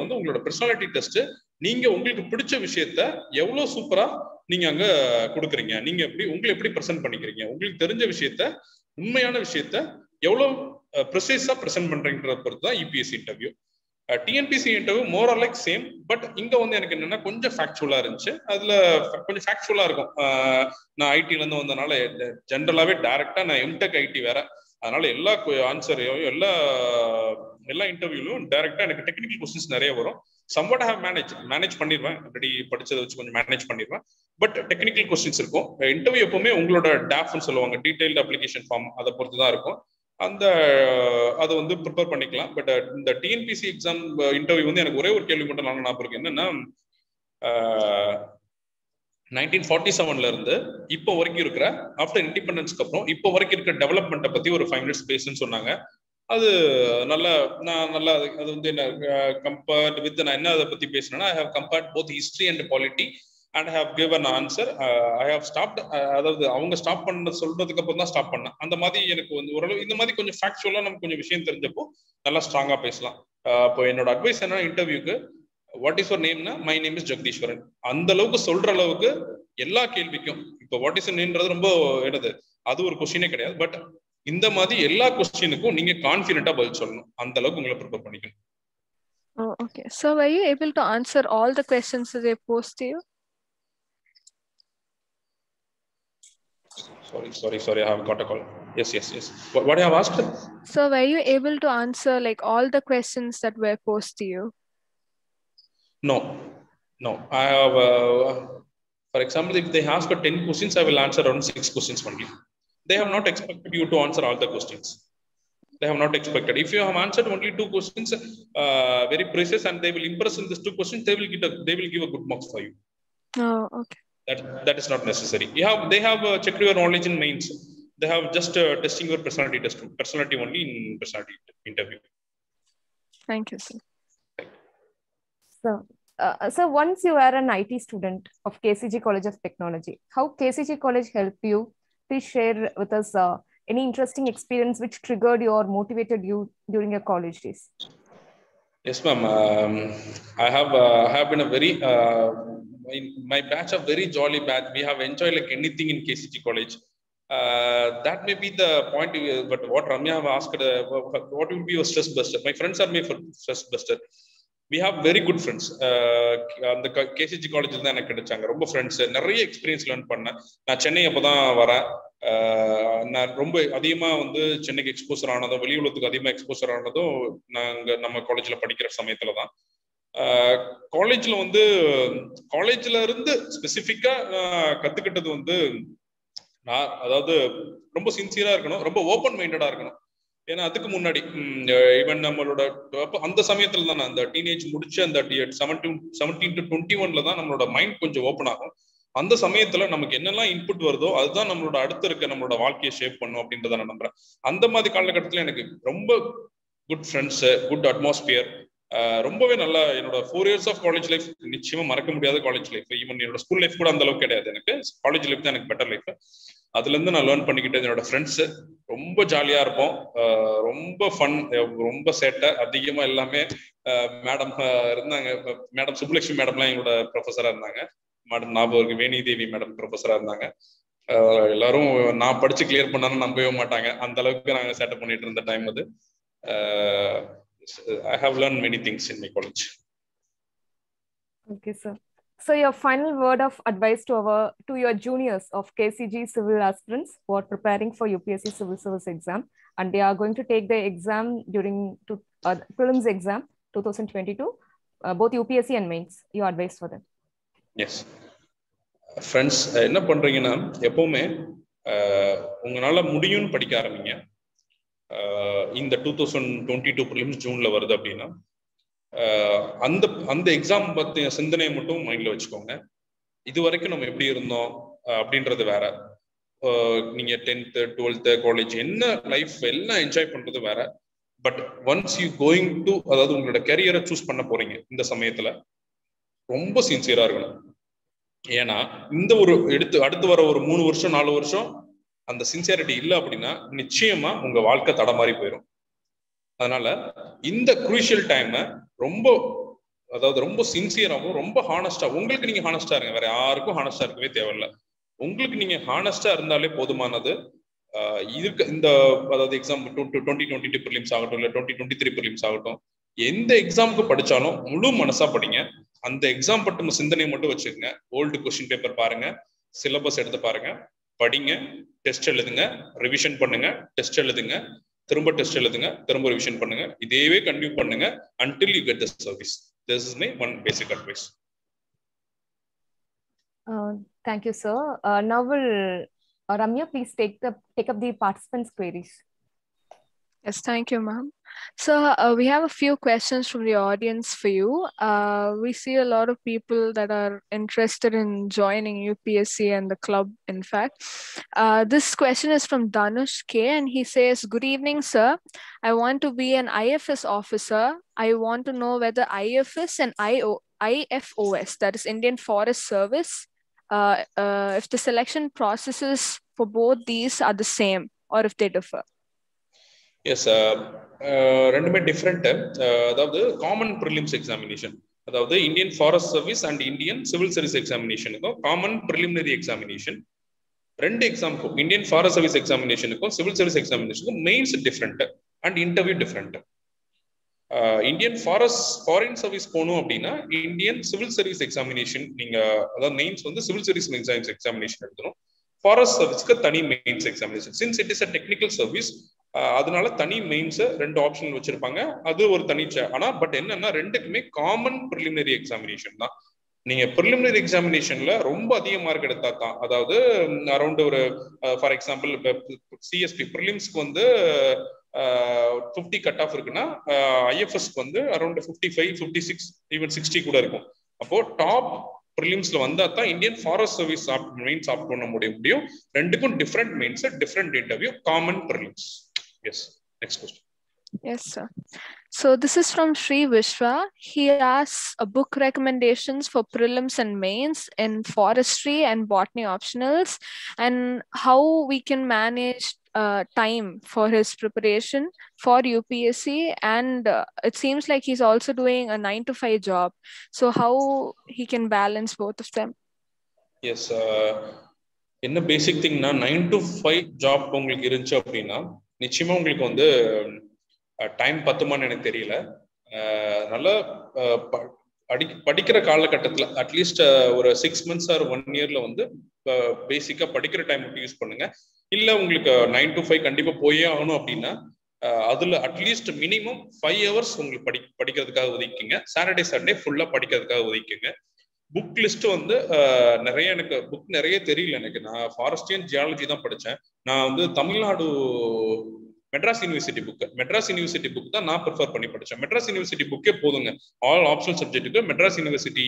வந்து உங்களோட பர்சனாலிட்டி டெஸ்ட் நீங்க உங்களுக்கு பிடிச்ச விஷயத்த எவ்வளவு சூப்பரா நீங்க அங்க கொடுக்குறீங்க, நீங்க உங்களை எப்படி ப்ரெசென்ட் பண்ணிக்கிறீங்க, உங்களுக்கு தெரிஞ்ச விஷயத்த உண்மையான விஷயத்த எவ்வளவு ப்ரிசைஸா ப்ரெசென்ட் பண்றீங்கன்றத பொறுத்து தான் UPSC interview. TNPSC interview more or like same. But இங்க வந்து எனக்கு என்னன்னா கொஞ்சம் ஃபேக்சுவலா இருந்துச்சு. அதுல கொஞ்சம் ஃபேக்சுவலா இருக்கும். நான் ஐடில இருந்து வந்தனால ஜென்ரலாவே டைரக்டா நான் எம்டெக் ஐடி வேற, அதனால எல்லா ஆன்சரையும் எல்லா இன்டர்வியூலும் டைரக்டா எனக்கு டெக்னிக்கல் கொஸ்டின்ஸ் நிறைய வரும். சம்வாட் ஹேவ் மேனேஜ் பண்ணிடுவேன், ஆல்ரெடி படிச்சதை வச்சு கொஞ்சம் மேனேஜ் பண்ணிடுவேன். பட் டெக்னிக்கல் கொஸ்டின்ஸ் இருக்கும். இன்டர்வியூ எப்பவுமே உங்களோட டாஃப்னு சொல்லுவாங்க, டீடைல்டு அப்ளிகேஷன் ஃபார்ம், அதை பொறுத்து தான் இருக்கும். அதை வந்து ப்ரிப்பேர் பண்ணிக்கலாம். பட் இந்த டிஎன்பிசி எக்ஸாம் இன்டர்வியூ வந்து எனக்கு ஒரே ஒரு கேள்வி மட்டும் நான் ஞாபகம் இருக்கு. என்னன்னா 1947ல இருந்து இப்போ வரைக்கும் இருக்கிற ஆஃப்டர் இண்டிபெண்டன்ஸ்க்கு அப்புறம் இப்போ வரைக்கும் இருக்கிற டெவலப்மெண்ட்டை பத்தி ஒரு 5 minutes பேசுன்னு சொன்னாங்க. அது நான் நல்லா அது வந்து என்ன கம்பேர்ட் வித், நான் என்ன அதை பத்தி பேசினேன்னா, I have compared both history and polity and I have given an answer. I have stopped, அதாவது அவங்க ஸ்டாப் பண்ண சொல்றதுக்கு அப்புறம் தான் ஸ்டாப் பண்ணேன். அந்த மாதிரி எனக்கு வந்து ஓரளவு இந்த மாதிரி கொஞ்சம் ஃபேக்சுவலா நமக்கு கொஞ்சம் விஷயம் தெரிஞ்சப்போ நல்லா ஸ்ட்ராங்கா பேசலாம். அப்போ என்னோட அட்வைஸ் என்ன இன்டர்வியூக்கு, வாட் இஸ் யுவர் நேம்னா மை நேம் இஸ் ஜெகதீஸ்வரன். அந்த அளவுக்கு சொல்ற அளவுக்கு எல்லா கேள்விக்கும், இப்போ வாட் இஸ் நேம்ன்றது ரொம்ப என்னது அது ஒரு கொஸ்டினே கிடையாது. பட் இந்த மாதிரி எல்லா கொஸ்டினுக்கும் நீங்க கான்ஃபிடென்ட்டா பதில் சொல்லணும். அந்த அளவுக்கு உங்களை ப்ரிப்பேர் பண்ணிக்கணும். Oh, okay. So were you able to answer all the questions that they posed to you? Sorry, I have got a call. Yes. What I have asked? So were you able to answer like all the questions that were posed to you? No. I have, for example, if they ask 10 questions, I will answer around 6 questions only. They have not expected you to answer all the questions. They have not expected. If you have answered only 2 questions, very precise, and they will impress in these 2 questions, they will give a good marks for you. Oh, okay. That is not necessary. They have checked your knowledge in mains. They have just testing your personality only in personality interview. Thank you, sir. So once you are an IT student of KCG College of Technology, how KCG College helped you? Please share with us any interesting experience which triggered you or motivated you during your college days. Yes, ma'am. I have been a very my batch of very jolly batch. We have enjoyed like anything in KCG College. That may be the point. But what Ramya have asked, what will be your stress buster? My friends are my stress buster. We have very good friends. அந்த KCG காலேஜில் தான் எனக்கு கிடைச்சாங்க ரொம்ப friends. நிறைய experience learn பண்ணேன். நான் சென்னை அப்போ தான் வரேன். நான் ரொம்ப அதிகமாக வந்து சென்னைக்கு எக்ஸ்போசர் ஆனதும், வெளி உலகத்துக்கு அதிகமாக எக்ஸ்போசர் ஆனதும் நாங்கள் நம்ம காலேஜில் படிக்கிற சமயத்தில் தான். காலேஜில் வந்து காலேஜில் இருந்து ஸ்பெசிஃபிக்காக கற்றுக்கிட்டது வந்து நான் அதாவது ரொம்ப சின்சியராக இருக்கணும், ரொம்ப ஓப்பன் மைண்டடாக இருக்கணும். ஏன்னா அதுக்கு முன்னாடி ஈவன் நம்மளோட அந்த சமயத்துல தான் அந்த டீனேஜ் முடிச்சு அந்த 17 to 21 தான் நம்மளோட மைண்ட் கொஞ்சம் ஓப்பன் ஆகும். அந்த சமயத்துல நமக்கு என்னெல்லாம் இன்புட் வருதோ அதுதான் நம்மளோட அடுத்த இருக்க நம்மளோட வாழ்க்கையை ஷேப் பண்ணும் அப்படின்றத நான் நம்புறேன். அந்த மாதிரி காலகட்டத்துல எனக்கு ரொம்ப குட் ஃப்ரெண்ட்ஸ், குட் அட்மாஸ்பியர், ரொம்பவே நல்லா என்னோட 4 years ஆஃப் காலேஜ் லைஃப் நிச்சயமா மறக்க முடியாத காலேஜ் லைஃப். ஈவன் என்னோட ஸ்கூல் லைஃப் கூட அந்த அளவுக்கு கிடையாது. எனக்கு காலேஜ் லைஃப் தான் எனக்கு பெட்டர் லைஃப். அதுல இருந்து நான் லேர்ன் பண்ணிக்கிட்டது என்னோட ஃப்ரெண்ட்ஸ் ரொம்ப ஜாலியா இருப்போம், ரொம்ப ஃபன், ரொம்ப சேட்டை அதிகமா. எல்லாமே மேடம் இருந்தாங்க, மேடம் சுப்புலட்சுமி மேடம்லாம் எங்களோட ப்ரொஃபஸரா இருந்தாங்க. மேடம் ஞாபகம், வேணி தேவி மேடம் ப்ரொஃபஸரா இருந்தாங்க. எல்லாரும் நான் படிச்சு கிளியர் பண்ணாலும் நம்பவே மாட்டாங்க, அந்த அளவுக்கு நாங்க சேட்டை பண்ணிட்டு இருந்த டைம் அது. I have learned many things in my college. Okay, sir. So your final word of advice to your juniors of KCG civil aspirants who are preparing for UPSC civil service exam and they are going to take the exam during prelims exam 2022, both UPSC and mains. Your advice for them? Yes, friends, என்ன பண்றீங்கன்னா எப்பவுமே உங்களால முடியும்னு படிக்க ஆரம்பிங்க. இந்த 2022 prelims ஜூன்ல வருது அப்படின்னா அந்த எக்ஸாம் பத்தின சிந்தனையை மட்டும் மைண்ட்ல வச்சுக்கோங்க. இது வரைக்கும் நம்ம எப்படி இருந்தோம் அப்படின்றது வேற, நீங்க 10th 12th காலேஜ் என்ன லைஃப் எல்லாம் என்ஜாய் பண்றது வேற. But once you going to, அதாவது உங்களோட கரியரை சூஸ் பண்ண போறீங்க இந்த சமயத்துல ரொம்ப சின்சியரா இருக்கணும். ஏன்னா இந்த ஒரு அடுத்து வர ஒரு 3 வருஷம் 4 வருஷம் அந்த சின்சியாரிட்டி இல்லை அப்படின்னா நிச்சயமா உங்க வாழ்க்கை தடமாறி போயிடும். அதனால இந்த குரூஷியல் டைமை ரொம்ப அதாவது ரொம்ப சின்சியராகவும் ரொம்ப ஹானஸ்டா, உங்களுக்கு நீங்க ஹானஸ்டா இருங்க, வேற யாருக்கும் ஹானஸ்டா இருக்கவே தேவையில்ல. உங்களுக்கு நீங்க ஹானஸ்டா இருந்தாலே போதுமானது. இதுக்கு இந்த அதாவது எக்ஸாம் 2022 ப்ரிலிம்ஸ் ஆகட்டும் இல்லை 2023 ப்ரிலிம்ஸ் ஆகட்டும், எந்த எக்ஸாமுக்கு படிச்சாலும் முழு மனசா படிங்க. அந்த எக்ஸாம் பட்டு சிந்தனை மட்டும் வச்சுக்கோங்க. ஓல்டு கொஸ்டின் பேப்பர் பாருங்க, சிலபஸ் எடுத்து பாருங்க, படிங்க, டெஸ்ட் எழுதுங்க, ரிவிஷன் பண்ணுங்க, டெஸ்ட் எழுதுங்க, திரும்ப டெஸ்ட் எழுதுங்க, திரும்ப ரிவிஷன் பண்ணுங்க. இதேவே கண்டினியூ பண்ணுங்க until you get the service. This is my one basic advice. Thank you, sir. Now will Ramya please take up the participants' queries. Yes, thank you, ma'am. So we have a few questions from the audience for you. We see a lot of people that are interested in joining UPSC and the club, in fact. This question is from Dhanush K, and he says, "Good evening, sir. I want to be an IFS officer. I want to know whether IFS and IFOS, that is Indian Forest Service, if the selection processes for both these are the same or if they differ." Yes, ரெண்டுமே different. அதாவது common prelims examination, அதாவது Indian forest service and Indian civil service எக்ஸாமினேஷனுக்கும் common preliminary examination. ரெண்டு எக்ஸாமுக்கும், Indian forest service எக்ஸாமினேஷனுக்கும் civil service எக்ஸாமினேஷனுக்கும் mains different and interview different. Indian foreign service போகணும் அப்படின்னா இந்தியன் சிவில் சர்வீஸ் எக்ஸாமினேஷன் நீங்க, அதாவது மெயின்ஸ் வந்து சிவில் சர்வீஸ் எக்ஸாமினேஷன் எடுக்கணும். ஃபாரஸ்ட் சர்வீஸ்க்கு தனி mains examination. Since it is a technical service, அதனால தனி மெயின்ஸ் ரெண்டு ஆப்ஷன் வச்சிருப்பாங்க. அது ஒரு தனி ஆனா பட் என்னன்னா ரெண்டுக்குமே காமன் ப்ரிலிமினரி எக்ஸாமினேஷன் தான். நீங்க ப்ரிலிமினரி எக்ஸாமினேஷன்ல ரொம்ப அதிக மார்க் எடுத்தா தான், அதாவது அரௌண்ட் ஒரு ஃபார் எக்ஸாம்பிள் சிஎஸ்பி ப்ரிலிம்ஸ்க்கு வந்து 50 கட் ஆஃப் இருக்குன்னா ஐஎஃப்எஸ்க்கு வந்து அரௌண்ட் 55, 56, ஈவன் 60 கூட இருக்கும். அப்போ டாப் ப்ரிலிம்ஸ்ல வந்தா தான் Indian forest service mains opt பண்ண முடியும். ரெண்டுக்கும் different mains, different interview, common prelims. Yes, next question. Yes, sir. So this is from Sri Vishwa. He asks book recommendations for prelims and mains in forestry and botany optionals, and how we can manage time for his preparation for UPSC, and it seems like he's also doing a 9-to-5 job. So how he can balance both of them? Yes, என்ன பேசிக் திங்னா 9-to-5 job உங்களுக்கு இருந்துச்சு அப்படின்னா நிச்சயமா உங்களுக்கு வந்து time பத்துமான்னு எனக்கு தெரியல. நல்லா படிக்கிற காலகட்டத்தில் அட்லீஸ்ட் ஒரு 6 months ஆர் 1 yearல வந்து பேசிக்கா படிக்கிற டைம் மட்டும் யூஸ் பண்ணுங்க. இல்லை உங்களுக்கு 9-to-5 கண்டிப்பா போயே ஆகணும் அப்படின்னா அதுல அட்லீஸ்ட் மினிமம் 5 hours உங்களுக்கு படிக்கிறதுக்காக ஒதுக்கிங்க. சாட்டர்டே சண்டே ஃபுல்லா படிக்கிறதுக்காக ஒதுக்கிங்க. புக் லிஸ்ட் வந்து எனக்கு புக் நிறைய தெரியல. எனக்கு நான் ஃபாரஸ்ட்ரி அண்ட் ஜியாலஜி தான் படித்தேன். நான் வந்து தமிழ்நாடு மெட்ராஸ் யூனிவர்சிட்டி புக் தான் நான் ப்ரிஃபர் பண்ணி படித்தேன். மெட்ராஸ் யூனிவர்சிட்டி புக்கே போதுங்க ஆல் ஆப்ஷனல் சப்ஜெக்ட்டுக்கு. Madras university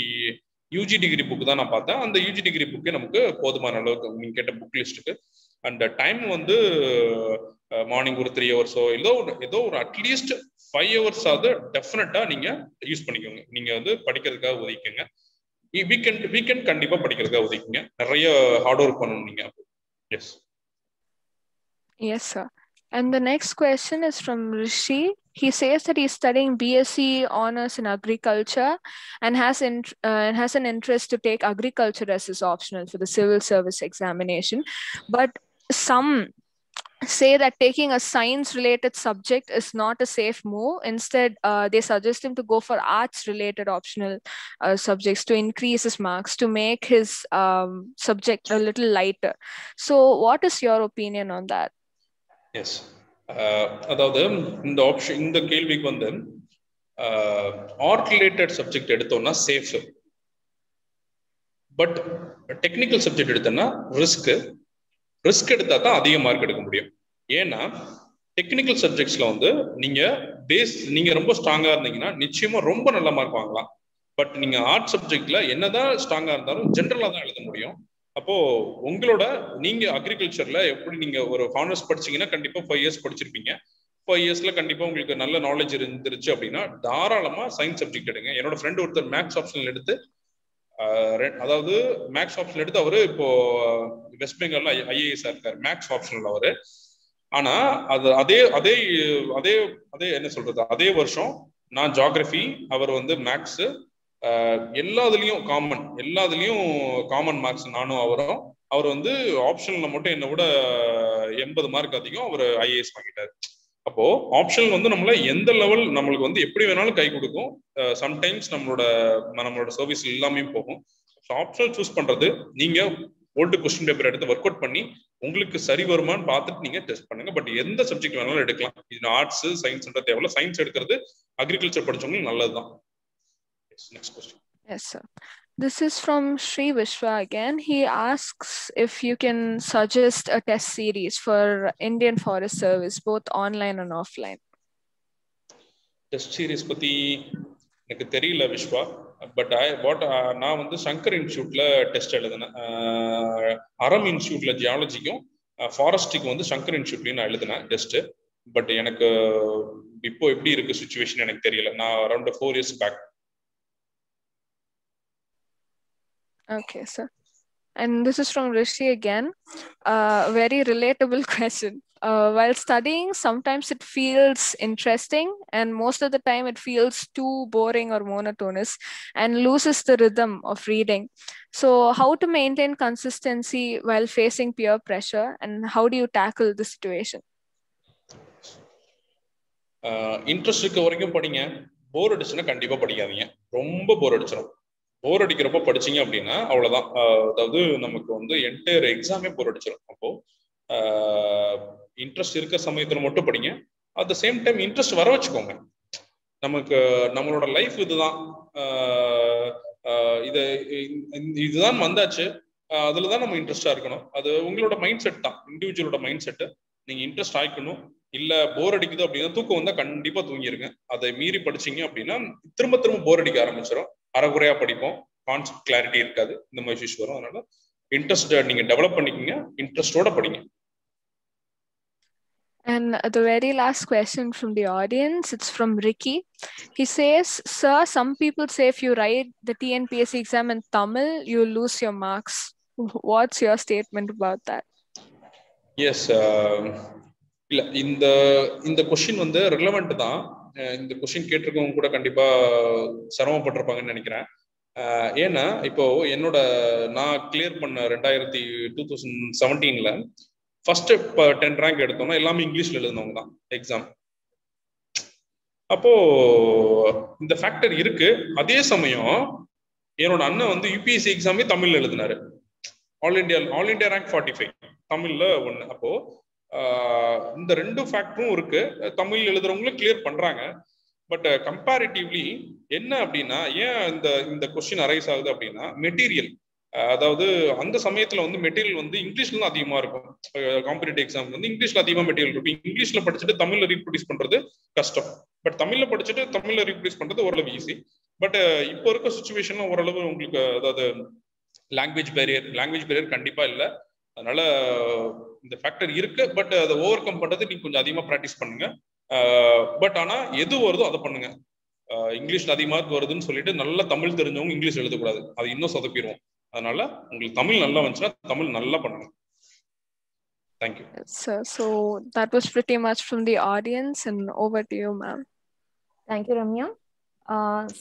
UG degree book தான் நான் பார்த்தேன். அந்த யூஜி டிகிரி புக்கே நமக்கு போதுமான அளவுக்கு நீங்க கேட்ட புக் லிஸ்ட்டுக்கு. அண்ட் டைம் வந்து மார்னிங் ஒரு 3 hours ஏதோ ஒரு அட்லீஸ்ட் 5 hours ஆகுது டெஃபினட்டா நீங்க யூஸ் பண்ணிக்கோங்க. நீங்க வந்து படிக்கிறதுக்காக ஒதுக்கிங்க. வீக்கெண்ட் கண்டிப்பா படிக்கிறதுக்காக ஒதுக்கிங்க. நிறைய ஹார்ட் ஒர்க் பண்ணணும் நீங்க. Yes, sir. And the next question is from Rishi. He says that he's studying BSc honors in agriculture and has an interest to take agriculture as his optional for the civil service examination. But some say that taking a science related subject is not a safe move. Instead, they suggest him to go for arts related optional subjects to increase his marks, to make his subject a little lighter. So what is your opinion on that? Yes, அதாவது இந்த கேள்விக்கு வந்து art related subject எடுத்தோம்னா safe, but technical subject எடுத்தோம்னா risk எடுத்தா தான் அதிக mark எடுக்க முடியும். ஏன்னா டெக்னிக்கல் சப்ஜெக்ட்ஸ்ல வந்து நீங்க ரொம்ப ஸ்ட்ராங்கா இருந்தீங்கன்னா நிச்சயமா ரொம்ப நல்ல மார்க் வாங்கலாம். பட் நீங்க ஆர்ட் சப்ஜெக்ட்ல என்னதான் ஸ்ட்ராங்கா இருந்தாலும் ஜென்ரலா தான் எழுத முடியும். அப்போ நீங்க அக்ரிகல்ச்சர்ல எப்படி நீங்க ஒரு ஹானர்ஸ் படிச்சீங்கன்னா கண்டிப்பா 5 years படிச்சிருப்பீங்க. 5 yearsல கண்டிப்பா உங்களுக்கு நல்ல நாலேஜ் இருந்துருச்சு அப்படின்னா தாராளமா சயின்ஸ் சப்ஜெக்ட் எடுங்க. என்னோட ஃப்ரெண்ட் ஒருத்தர் மேக்ஸ் ஆப்ஷனல் எடுத்து அவரு இப்போ வெஸ்ட் பெங்கால்ல ஐஏஎஸ் இருக்காரு, மேக்ஸ் ஆப்ஷனல் அவரு. ஆனா அது அதே என்ன சொல்றது, அதே வருஷம் நான் ஜியோகிராஃபி, அவர் வந்து மேக்ஸ், எல்லாத்துலேயும் காமன் மார்க்ஸ் நானும் அவரும். அவர் வந்து ஆப்ஷனில் மட்டும் என்னை விட 80 மார்க் அதிகம், அவர் ஐஏஎஸ் வாங்கிட்டார். அப்போ ஆப்ஷன் வந்து நம்மள எந்த லெவல் நம்மளுக்கு வந்து எப்படி வேணாலும் கை கொடுக்கும். சம்டைம்ஸ் நம்மளோட சர்வீஸ் எல்லாமே போகும். ஆப்ஷனல் சூஸ் பண்றது நீங்க ஓல்டு கொஸ்டின் பேப்பர் எடுத்து ஒர்க் அவுட் பண்ணி உங்களுக்கு சரி வருமானு பார்த்துட்டு நீங்க டெஸ்ட் பண்ணுங்க. பட் எந்த சப்ஜெக்ட் வேணாலும் எடுக்கலாம். இது ஆர்ட்ஸ் சயின்ஸ் தேவையில்ல. சயின்ஸ் எடுக்கிறது அக்ரிகல்ச்சர் படிச்சவங்களுக்கு நல்லதுதான். Next question. Yes, sir. This is from Sri Vishwa again. He asks if you can suggest a test series for Indian Forest Service, both online and offline. Test series பத்தி எனக்கு தெரியல Vishwa. But நான் வந்து Shankar இன்ஸ்டியூட்ல test எழுதினேன். அரம் இன்ஸ்டியூட்ல ஜியாலஜிக்கும் ஃபாரஸ்ட்டுக்கும் வந்து சங்கர் இன்ஸ்டியூட்லயும் நான் எழுதினேன் test. But எனக்கு இப்போ எப்படி இருக்கு சுச்சுவேஷன் எனக்கு தெரியல. நான் around 4 years back. Okay, sir. And this is from Rishi again. Very relatable question. While studying, sometimes it feels interesting, and most of the time it feels too boring or monotonous and loses the rhythm of reading. So how to maintain consistency while facing peer pressure, and how do you tackle the situation? Interest இருக்க வரைக்கும் படிங்க. போர் அடிச்சுன்னா கண்டிப்பா படிக்காதீங்க. ரொம்ப போர் அடிச்சிடும். போர் அடிக்கிறப்ப படிச்சீங்க அப்படின்னா அவ்வளவுதான். அதாவது நமக்கு வந்து என்டையர் எக்ஸாமே போர் அடிச்சிடும். அப்போ இன்ட்ரெஸ்ட் இருக்க சமயத்துல மட்டும் படிங்க. At the same time interest வர வச்சுக்கோங்க. நமக்கு நம்மளோட லைஃப் இதுதான், இதுதான் வந்தாச்சு, அதுலதான் நம்ம இன்ட்ரெஸ்டா இருக்கணும். அது உங்களோட மைண்ட் செட் தான், இண்டிவிஜுவலோட மைண்ட் செட். நீங்க இன்ட்ரெஸ்ட் ஆயிக்கணும். இல்ல போர் அடிக்குது அப்படின்னா தூக்கம் வந்தா கண்டிப்பா தூங்கிருங்க. அதை மீறி படிச்சீங்க அப்படின்னா திரும்ப திரும்ப போர் அடிக்க ஆரம்பிச்சிடும். அரைகுறையா படிப்போம், கான்செப்ட் கிளாரிட்டி இருக்காது, இந்த மாதிரி இஷ்யூஸ் வரும். அதனால இன்ட்ரெஸ்ட் நீங்க டெவலப் பண்ணிக்கோங்க, இன்ட்ரெஸ்டோட படிங்க. And the very last question from the audience, it's from Ricky. He says, sir, some people say if you write the TNPSC exam in Tamil, you lose your marks. What's your statement about that? Yes, இல்ல இந்த question வந்து relevant தான். இந்த question கேட்டிருக்கவங்க கூட கண்டிப்பா சிரமப்பட்டிருப்பாங்கன்னு நினைக்கிறேன். ஏன்னா இப்போ நான் கிளியர் பண்ண 2017 ஃபர்ஸ்ட் 10 ரேங்க் எடுத்தோம்னா எல்லாமே இங்கிலீஷ்ல எழுதினவங்க தான் எக்ஸாம். அப்போ இந்த ஃபேக்டர் இருக்கு. அதே சமயம் என்னோட அண்ணன் வந்து UPSC எக்ஸாமே தமிழ்ல எழுதினாரு. ஆல் இண்டியா ரேங்க் 45, தமிழ்ல 1. அப்போ இந்த 2 ஃபேக்டரும் இருக்கு. தமிழ் எழுதுறவங்களும் கிளியர் பண்றாங்க. பட் கம்பேரிட்டிவ்லி என்ன அப்படின்னா, ஏன் இந்த கொஸ்டின் அரைஸ் ஆகுது அப்படின்னா, மெட்டீரியல். அதாவது அந்த சமயத்துல வந்து மெட்டீரியல் வந்து இங்கிலீஷ்ல தான் அதிகமா இருக்கும். காம்படிட்டிவ் எக்ஸாம் வந்து இங்கிலீஷ்ல அதிகமா மெட்டீரியல் இருக்கும். இங்கிலீஷ்ல படிச்சுட்டு தமிழ்ல ரீப்ரொடியூஸ் பண்றது கஷ்டம். பட் தமிழ்ல படிச்சுட்டு தமிழ்ல ரீப்ரொடியூஸ் பண்றது ஓரளவு ஈஸி. பட் இப்போ இருக்க சுச்சுவேஷன்ல ஓரளவு உங்களுக்கு அதாவது லாங்குவேஜ் பேரியர் கண்டிப்பா இல்லை. அதனால இந்த ஃபேக்டர் இருக்கு. பட் அதை ஓவர் கம் பண்றது நீங்க கொஞ்சம் அதிகமா ப்ராக்டிஸ் பண்ணுங்க. பட் ஆனா எது வருதோ அதை பண்ணுங்க. இங்கிலீஷ்ல அதிக மார்க் வருதுன்னு சொல்லிட்டு நல்லா தமிழ் தெரிஞ்சவங்க இங்கிலீஷ் எழுதக்கூடாது, அது இன்னும் சொதப்பிடுவோம். அதனால உங்களுக்கு தமிழ் நல்லா வந்துச்சுன்னா தமிழ் நல்லா பண்ணுங்க. Thank you. So that was pretty much from the audience, and over to you, ma'am. Thank you, Ramya.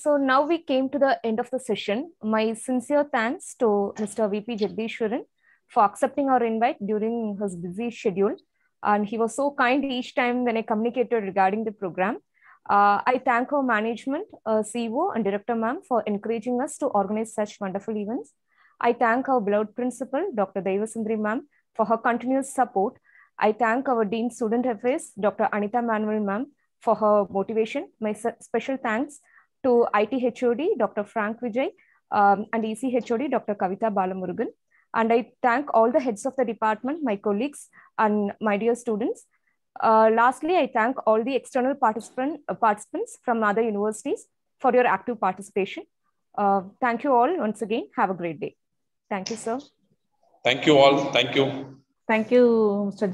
So now we came to the end of the session. My sincere thanks to Mr. VP Jagatheeshwaran for accepting our invite during his busy schedule. And he was so kind each time when I communicated regarding the program. I thank our management, CEO and Director ma'am for encouraging us to organize such wonderful events. I thank our beloved principal, Dr. Devasundari ma'am, for her continuous support. I thank our Dean Student Affairs, Dr. Anita Manuel ma'am, for her motivation. My special thanks to IT HOD, Dr. Frank Vijay, and EC HOD, Dr. Kavita Balamurugan. And I thank all the heads of the department, my colleagues, and my dear students. Lastly, I thank all the external participants from other universities for your active participation. Thank you all once again. Have a great day. Thank you, sir. Thank you all. Thank you. Thank you, Mr.